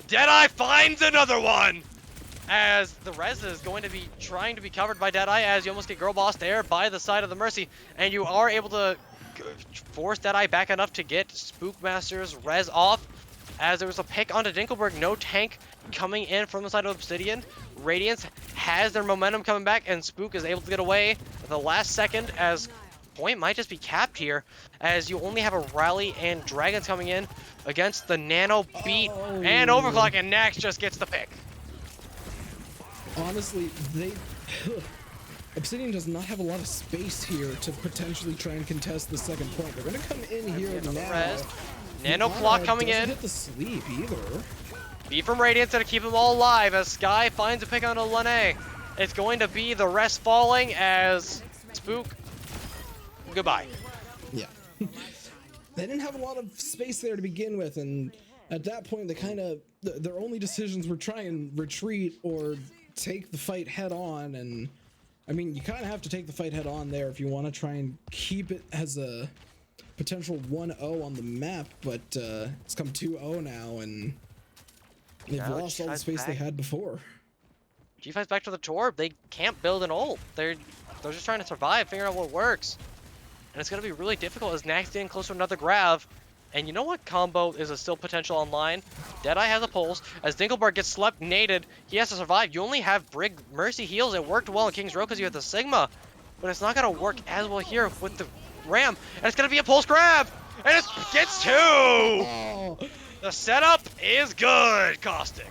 Deadeye finds another one! As the res is going to be trying to be covered by Deadeye, as you almost get Girl Boss there by the side of the Mercy, and you are able to force Deadeye back enough to get Spookmaster's res off, as there was a pick onto Dinkelberg, no tank coming in from the side of Obsidian. Radiance has their momentum coming back, and Spook is able to get away at the last second, as point might just be capped here, as you only have a Rally and Dragons coming in against the Nano Beat and Overclock, and Nax just gets the pick. Honestly, Obsidian does not have a lot of space here to potentially try and contest the second point. They're going to come in here now. Nano Clock coming in. Doesn't hit the sleep either. Beat from Radiance to keep them all alive as Sky finds a pick on a Lene. It's going to be the rest falling as Spook. Goodbye. Yeah. They didn't have a lot of space there to begin with, and at that point, they kind of, their only decisions were try and retreat or take the fight head on. And I mean, you kind of have to take the fight head on there if you want to try and keep it as a potential 1-0 on the map, but it's come 2-0 now, and they've lost all the space they had before. G5's back to the Torb. They can't build an ult. They're just trying to survive, figuring out what works. And it's going to be really difficult as Nax getting close to another grab. And you know what combo is a still potential online? Deadeye has a pulse. As Dinkelberg gets slept, naded, he has to survive. You only have Brig Mercy heals. It worked well in King's Row because you have the Sigma. But it's not going to work as well here with the Ram. And it's going to be a pulse grab. And it gets two! Oh. The setup is good, Caustic.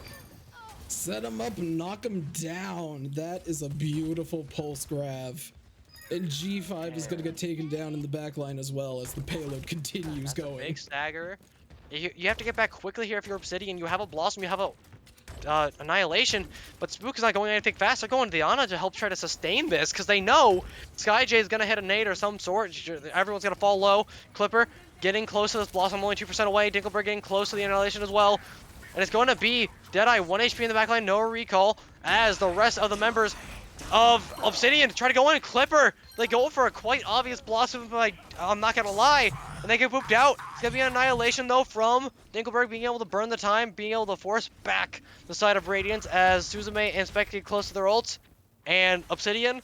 Set him up and knock him down. That is a beautiful pulse grab. And G5 is going to get taken down in the backline as well as the payload continues going. Big stagger. You have to get back quickly here if you're Obsidian. You have a Blossom, you have a Annihilation, but Spook is not going anything fast. They're going to Diana to help try to sustain this because they know SkyJ is going to hit a nade or some sort. Everyone's going to fall low. Clipper getting close to this Blossom, only 2% away. Dinkelberg getting close to the Annihilation as well. And it's going to be Deadeye, 1 HP in the backline, no recall, as the rest of the members of Obsidian try to go in. Clipper, they go for a quite obvious Blossom, but I'm not gonna lie, and they get pooped out. It's gonna be an Annihilation though from Dinkelberg, being able to burn the time, being able to force back the side of Radiance as Suzume and Spec get close to their ults. And Obsidian,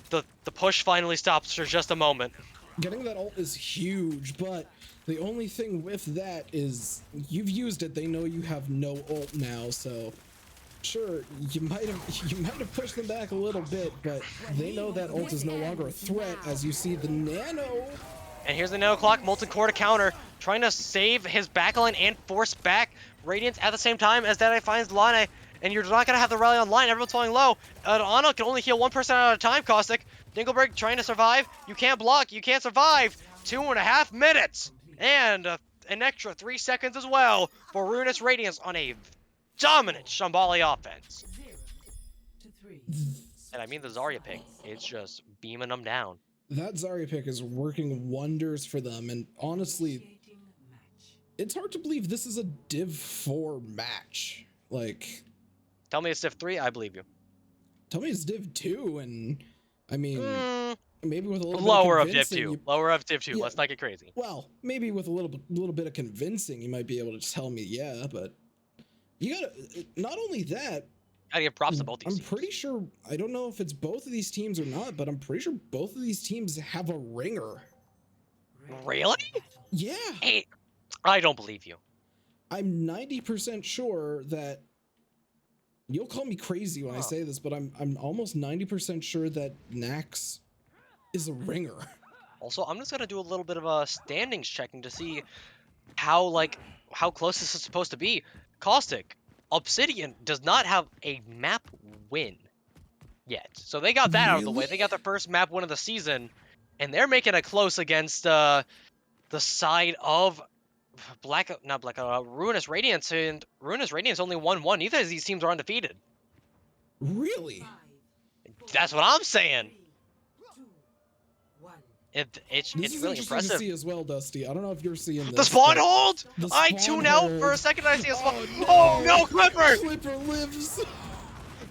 the push finally stops for just a moment. Getting that ult is huge, but the only thing with that is you've used it. They know you have no ult now, so sure, you might have pushed them back a little bit, but they know that ult is no longer a threat as you see the nano. And here's the nano clock, Molten Core to counter, trying to save his backline and force back Radiance at the same time as Deadeye finds Lane. And you're not gonna have the rally online. Everyone's falling low. Ana can only heal one person at a time. Caustic, Dingleberg trying to survive. You can't block. You can't survive. 2.5 minutes and an extra 3 seconds as well for Ruminous Radiance on a dominant Shambali offense. And I mean the Zarya pick. It's just beaming them down. That Zarya pick is working wonders for them, and honestly, it's hard to believe this is a Div 4 match. Like, tell me it's Div 3, I believe you. Tell me it's Div 2, and I mean, maybe with a little lower bit of Div 2. Lower of Div 2. Yeah. Let's not get crazy. Well, maybe with a little bit of convincing, you might be able to tell me, yeah, but you gotta. Not only that, I give props to both these I'm teams. pretty sure. I don't know if it's both of these teams or not, but I'm pretty sure both of these teams have a ringer. Really? Yeah. Hey, I don't believe you. I'm 90% sure that. You'll call me crazy when I say this, but I'm almost 90% sure that Nax is a ringer. Also, I'm just gonna do a little bit of a standings checking to see how close this is supposed to be. Caustic, Obsidian does not have a map win yet, so they got that out of the way. They got their first map win of the season, and they're making it close against the side of Ruinous Radiance, and Ruinous Radiance only won one. Neither of these teams are undefeated. Really? That's what I'm saying. It's This is really interesting impressive. to see as well, Dusty. I don't know if you're seeing this. The spawn but hold! the I spawn tune out hold. for a second. I see a spawn. Oh, no. Oh no, Clipper! Clipper lives.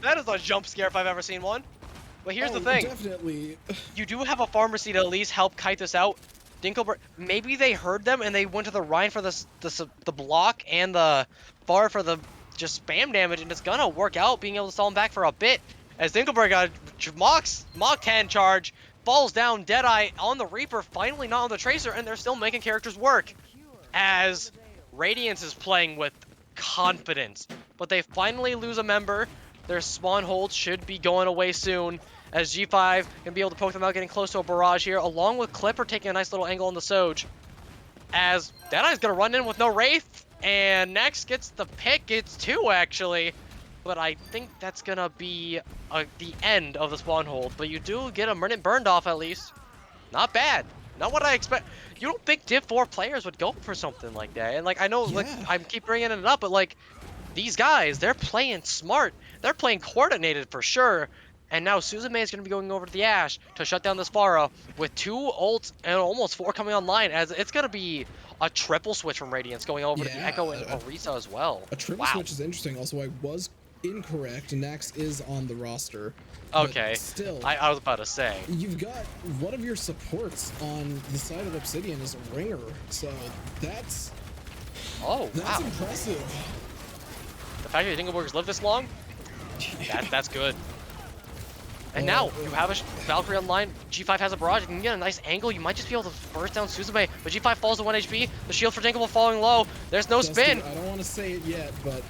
That is a jump scare if I've ever seen one. But here's the thing. Definitely. You do have a pharmacy to at least help kite this out. Dinkelberg, maybe they heard them and they went to the Rhine for the block and the far for the just spam damage, and it's gonna work out being able to stall him back for a bit. As Dinkelberg got Mach 10 charge, falls down, Deadeye on the Reaper, finally not on the Tracer, and they're still making characters work. As Radiance is playing with confidence, but they finally lose a member. Their spawn hold should be going away soon, as G5 can be able to poke them out, getting close to a barrage here, along with Clipper taking a nice little angle on the Soj. As Deadeye's gonna run in with no Wraith, and next gets the pick. It's 2 actually, but I think that's gonna be the end of the spawn hold. But you do get a minute burned off at least. Not bad. Not what I expect. You don't think Div 4 players would go for something like that. And like I know, like I keep bringing it up, but like these guys, they're playing smart. They're playing coordinated for sure. And now Suzume is going to be going over to the Ashe to shut down this Pharah with 2 ults and almost 4 coming online, as it's going to be a triple switch from Radiance going over to the Echo and Orisa as well. A triple switch is interesting. Also, I was incorrect. Nax is on the roster. Okay. Still, I was about to say. You've got one of your supports on the side of Obsidian is a ringer, so that's impressive. The fact that Dingelberg's lived this long, that's good. And now you have a Valkyrie online. G5 has a barrage. You can get a nice angle. You might just be able to burst down Suzume, but G5 falls to 1 HP. The shield for Dinkelberg falling low. There's no spin. I don't want to say it yet, but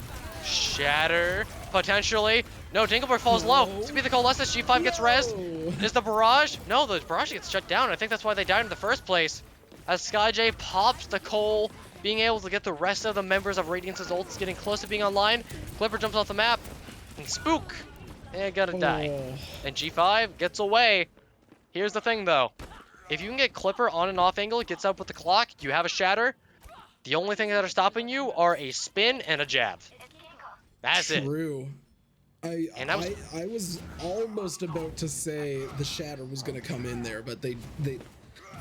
shatter potentially. No, Dinkelberg falls low. It's gonna be the Coalescence. G5 gets rezzed. Is the barrage? No, the barrage gets shut down. I think that's why they died in the first place. As SkyJ pops the coal, being able to get the rest of the members of Radiance's ults getting close to being online. Clipper jumps off the map, and Spook, and gotta die. And G5 gets away. Here's the thing though. If you can get Clipper on and off angle, gets up with the clock, you have a shatter. The only thing that are stopping you are a spin and a jab. That's it. True. I was almost about to say the shatter was gonna come in there, but they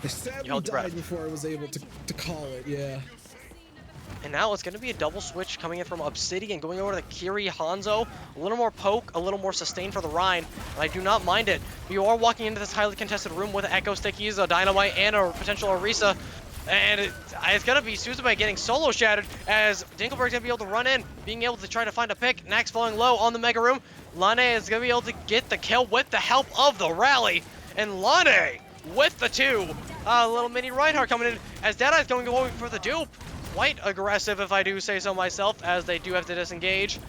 sadly died before I was able to call it. Yeah. And now it's going to be a double switch coming in from Obsidian, going over to the Kiri Hanzo. A little more poke, a little more sustain for the Rhine. And I do not mind it. You are walking into this highly contested room with Echo Stickies, a Dynamite, and a potential Orisa. And it's going to be Suzume getting solo shattered, as Dinkelberg's going to be able to run in, being able to try to find a pick. Nax falling low on the Mega Room. Lane is going to be able to get the kill with the help of the rally. And Lane with the 2. Little mini Reinhardt coming in as Deadeye's going for the dupe. Quite aggressive, if I do say so myself, as they do have to disengage.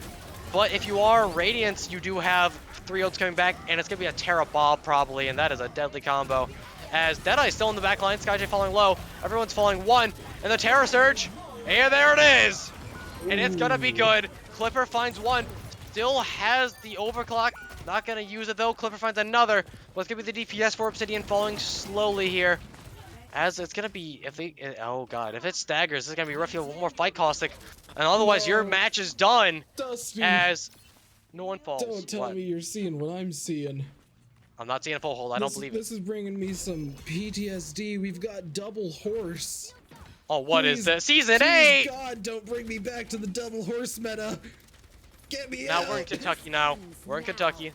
But if you are Radiance, you do have 3 ults coming back, and it's going to be a Terra Bob probably, and that is a deadly combo. As Deadeye's still in the back line, SkyJ falling low, everyone's falling 1, and the Terra Surge, and there it is! And it's going to be good. Clipper finds 1, still has the overclock, not going to use it though. Clipper finds another, but it's going to be the DPS for Obsidian falling slowly here. As it's gonna be, oh god, if it staggers, it's gonna be rough. You have one more fight, Caustic, and otherwise your match is done. Dusty, as no one falls. don't tell me you're seeing what I'm seeing. I'm not seeing a full hold. I don't believe it. This is bringing me some PTSD. We've got double horse. Oh, what is this? Season 8! God, don't bring me back to the double horse meta. Get me now out. We're in Kentucky now. We're in Kentucky.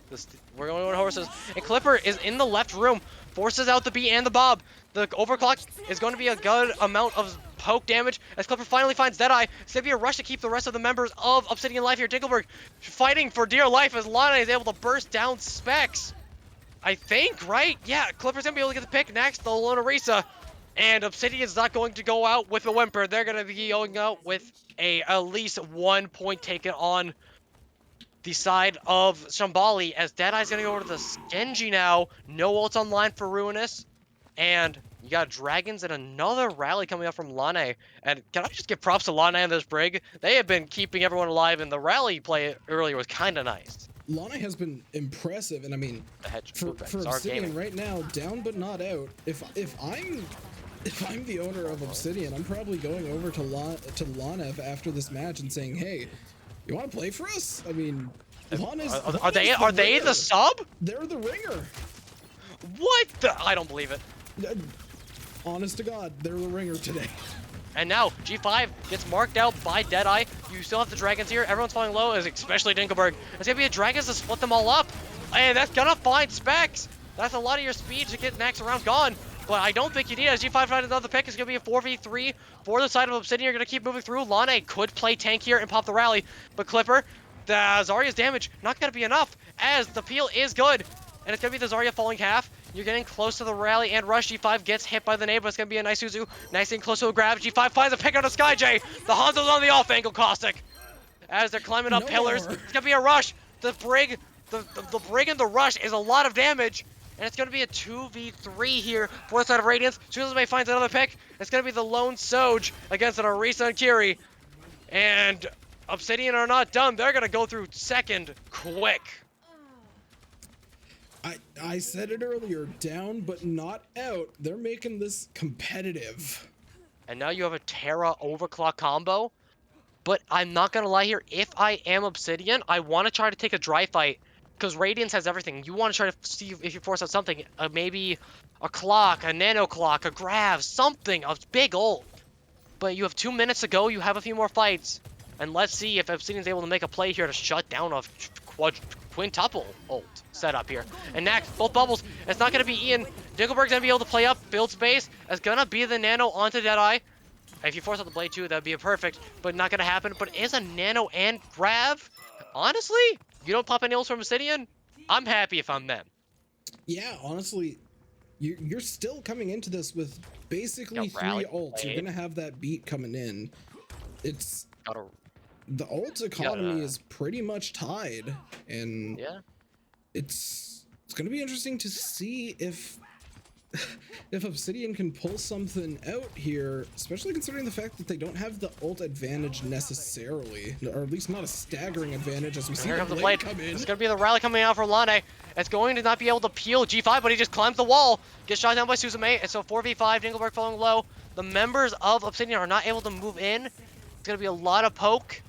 We're going with horses. And Clipper is in the left room. Forces out the B and the Bob. The overclock is going to be a good amount of poke damage as Clipper finally finds Deadeye. It's going to be a rush to keep the rest of the members of Obsidian Life here. Dinkelberg fighting for dear life as Lana is able to burst down Specs. I think, right? Yeah, Clipper's going to be able to get the pick next. The Lona Risa. And Obsidian's not going to go out with a whimper. They're going to be going out with at least 1 point taken on the side of Shambali, as Deadeye's gonna go over to the Genji now. No ults online for Ruminous. And you got Dragons and another rally coming up from Lane. And can I just give props to Lane and this Brig? They have been keeping everyone alive, and the rally play earlier was kind of nice. Lana has been impressive, and I mean, for Obsidian right now, down but not out. If I'm the owner of Obsidian, I'm probably going over to Lana after this match and saying, hey, you want to play for us? I mean, are they the sub? They're the ringer. What the? I don't believe it. Honest to God, they're the ringer today. And now G5 gets marked out by Deadeye. You still have the Dragons here. Everyone's falling low, especially Dinkelberg. It's gonna be a Dragons to split them all up, and that's gonna find Specs. That's a lot of your speed to get next round gone. But I don't think you need it. As G5 finds another pick, it's going to be a 4v3 for the side of Obsidian. You're going to keep moving through. Lane could play tank here and pop the rally. But Clipper, the Zarya's damage, not going to be enough, as the peel is good. And it's going to be the Zarya falling half. You're getting close to the rally and rush. G5 gets hit by the nade, but it's going to be a nice Suzu. Nice and close to a grab. G5 finds a pick out of SkyJ. The Hanzo's on the off angle, Caustic. As they're climbing up pillars. It's going to be a rush. The Brig and the rush is a lot of damage. And it's going to be a 2v3 here for the side of Radiance. Suzume finds another pick. It's going to be the lone Soj against an Orisa and Kiri. And Obsidian are not done. They're going to go through second quick. I said it earlier, down but not out. They're making this competitive. And now you have a Terra overclock combo. But I'm not going to lie here. If I am Obsidian, I want to try to take a dry fight. Because Radiance has everything. You want to try to see if you force out something. Maybe a clock, a nano clock, a grav, something, a big ult. But you have 2 minutes to go. You have a few more fights. And let's see if Obsidian's able to make a play here to shut down a quintuple ult setup here. And next, both bubbles. It's not going to be Ian. Dinkelberg's going to be able to play up, build space. It's going to be the nano onto Deadeye. If you force out the blade too, that would be a perfect. But not going to happen. But is a nano and grav? Honestly? You don't pop any ults from Obsidian? I'm happy if I'm them. Yeah, honestly, you're still coming into this with basically 3 ults. You're gonna have that beat coming in. It's the ult economy is pretty much tied, and it's gonna be interesting to see if Obsidian can pull something out here, especially considering the fact that they don't have the ult advantage necessarily, or at least not a staggering advantage as we see the blade come in. It's going to be the rally coming out for Lane. It's going to not be able to peel G5, but he just climbs the wall, gets shot down by Suzume, and so 4v5, Dinkelberg falling low. The members of Obsidian are not able to move in. It's going to be a lot of poke.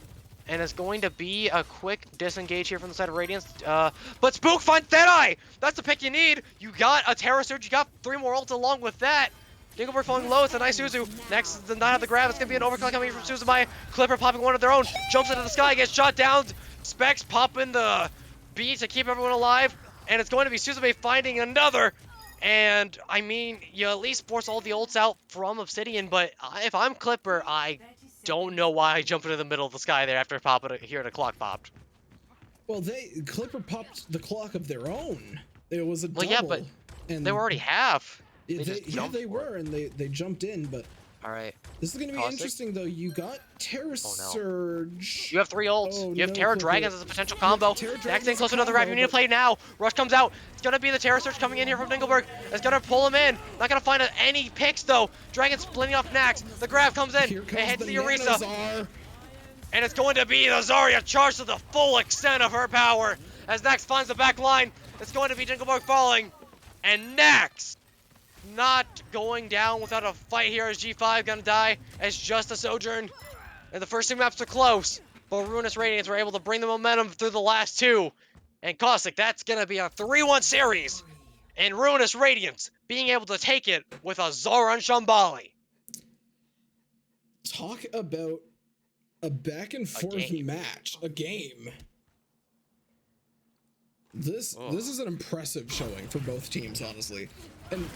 And it's going to be a quick disengage here from the side of Radiance. But Spook finds Deadeye! That's the pick you need! You got a Terra Surge, you got 3 more ults along with that. Dinkelberg falling low, it's a nice Suzu. Next is the not have the grab, it's going to be an overclock coming from Suzume. Clipper popping one of their own, jumps into the sky, gets shot down. Specs popping the beat to keep everyone alive. And it's going to be Suzume finding another. And, I mean, you at least force all the ults out from Obsidian, but if I'm Clipper, I don't know why I jumped into the middle of the sky there after hearing a clock popped. Well, Clipper popped the clock of their own. It was a double. Well, yeah, but And They were already half. They just yeah, jumped they for it. were, and they jumped in. But All right. this is gonna be Caustic. interesting, though. You got Terra Oh, no. Surge. You have 3 ults. Oh, you have no, Terra Clipper. Dragons as a potential You have combo. Terra Next Dragons in as a close to another combo, grab. You need to but- play now. Rush comes out. It's gonna be the Terra Surge coming in here from Dingleberg. It's gonna pull him in. Not gonna find any picks though. Dragon splitting off Nax. The grab comes in. Here It comes hits the the Orisa. Nanozar. And it's going to be the Zarya charged to the full extent of her power. As Nax finds the back line, it's going to be Dingleberg falling. And Nax not going down without a fight here as G5 gonna die as just a Sojourn. And the first 2 maps are close, but Ruminous Radiance were able to bring the momentum through the last 2. And Caustic, that's gonna be a 3-1 series. And Ruminous Radiance being able to take it with a Zara and Shambali. Talk about a back and forth match, a game. This is an impressive showing for both teams, honestly. And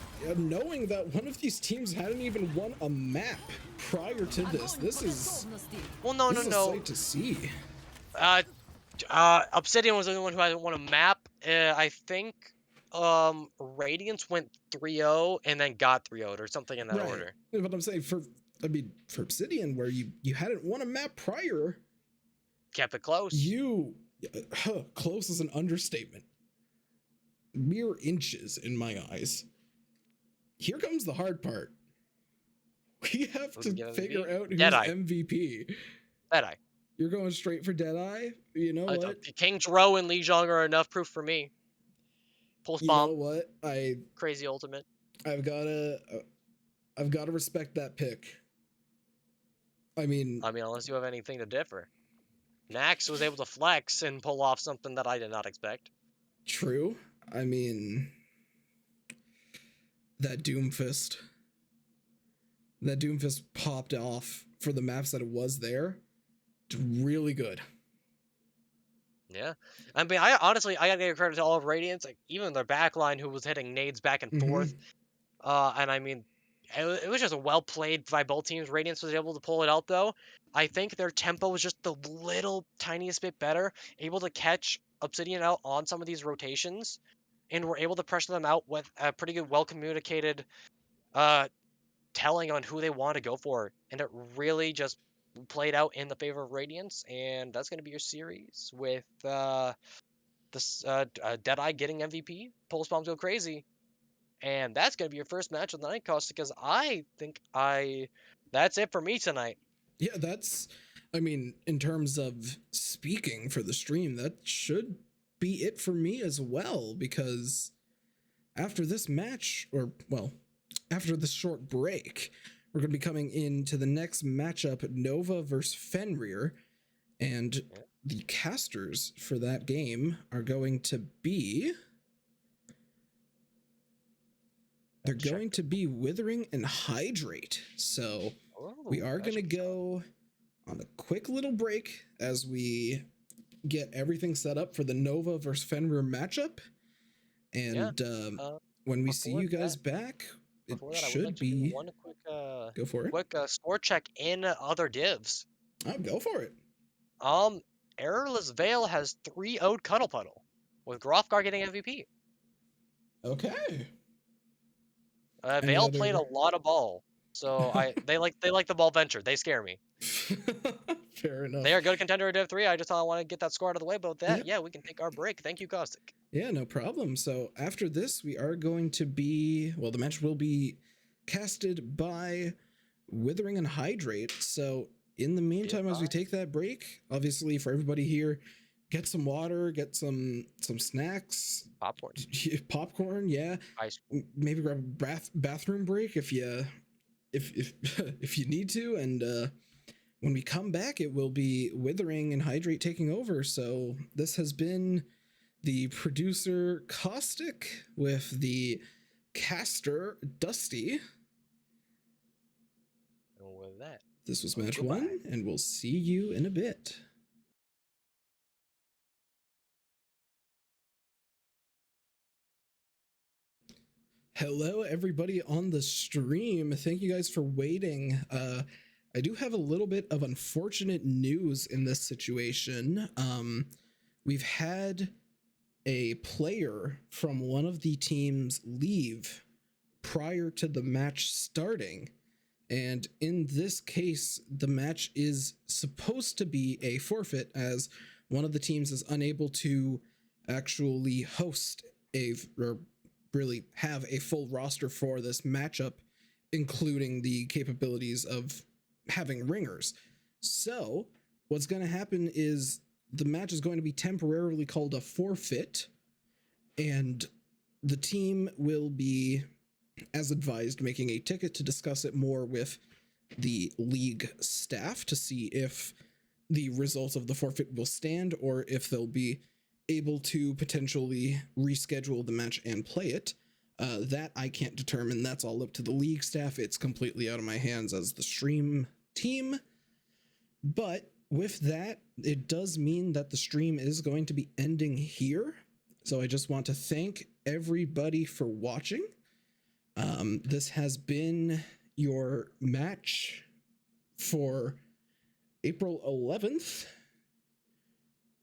knowing that one of these teams hadn't even won a map prior to this is Well, no. a sight to see. Obsidian was the only one who hadn't won a map. I think Radiance went 3-0 and then got 3-0'd or something in that order. But I'm saying for Obsidian, where you hadn't won a map prior, Kept it close. Close is an understatement. Mere inches in my eyes. Here comes the hard part. We have to figure out who's MVP. Deadeye. You're going straight for Deadeye? You know what? King's Row and Li Zhang are enough proof for me. Pulse bomb. You know what? Crazy ultimate. I've gotta respect that pick. I mean, unless you have anything to differ. Nax was able to flex and pull off something that I did not expect. True. I mean, that Doomfist popped off for the maps that it was there. It's really good. Yeah. I mean, I gotta give credit to all of Radiance, like even their backline who was hitting nades back and forth. And I mean, it was just well played by both teams. Radiance was able to pull it out though. I think their tempo was just the little tiniest bit better, able to catch Obsidian out on some of these rotations, and were able to pressure them out with a pretty good, well communicated telling on who they want to go for, and it really just played out in the favor of Radiance, and that's going to be your series with this Deadeye getting MVP, Pulse Bombs go crazy, and that's going to be your first match of the night, Costa, because I think that's it for me tonight. Yeah, I mean, in terms of speaking for the stream, that should be it for me as well, because after this match, or, well, after this short break, we're going to be coming into the next matchup, Nova versus Fenrir, and the casters for that game are going to be... They're going to be Withering and Hydrate. So we are going to go on a quick little break as we get everything set up for the Nova versus Fenrir matchup. And when we see you guys back, it should be... One quick, go for it. Quick score check in other divs. Oh, go for it. Errorless Veil has 3-0'd Cuddle Puddle, with Grothgar getting MVP. Okay. Veil played a lot of ball, so they like the ball venture. They scare me. Fair enough. They are a good contender in Div 3. I just want to get that score out of the way. But with that, yeah, we can take our break. Thank you, Caustic. Yeah, no problem. So after this, we are going to be... Well, the match will be casted by Withering and Hydrate. So in the meantime, as we take that break, obviously for everybody here, get some water, get some snacks, popcorn, yeah. Ice. Maybe grab a bathroom break if you need to. And when we come back, it will be Withering and Hydrate taking over. So this has been the producer Caustic with the caster Dusty. And with that, this was match 1, and we'll see you in a bit. Hello, everybody on the stream. Thank you guys for waiting. I do have a little bit of unfortunate news in this situation. We've had a player from one of the teams leave prior to the match starting. And in this case, the match is supposed to be a forfeit, as one of the teams is unable to actually host or really have a full roster for this matchup, including the capabilities of having ringers. So what's going to happen is the match is going to be temporarily called a forfeit, and the team will be, as advised, making a ticket to discuss it more with the league staff to see if the results of the forfeit will stand or if they'll be able to potentially reschedule the match and play it. That I can't determine. That's all up to the league staff. It's completely out of my hands as the stream team. But with that, it does mean that the stream is going to be ending here. So I just want to thank everybody for watching. This has been your match for April 11th.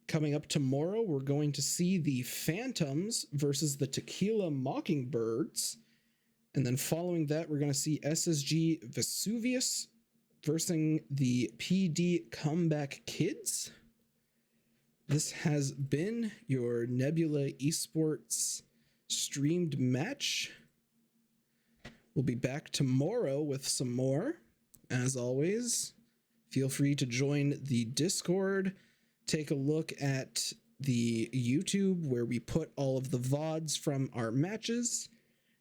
Coming up tomorrow, we're going to see the Phantoms versus the Tequila Mockingbirds. And then following that, we're going to see SSG Vesuvius versus the PD Comeback Kids. This has been your Nebula Esports streamed match. We'll be back tomorrow with some more. As always, feel free to join the Discord. Take a look at the YouTube where we put all of the VODs from our matches.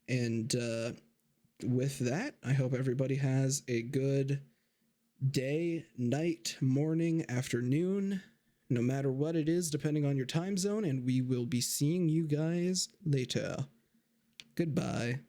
And with that, I hope everybody has a good day, night, morning, afternoon, no matter what it is, depending on your time zone. And we will be seeing you guys later. Goodbye.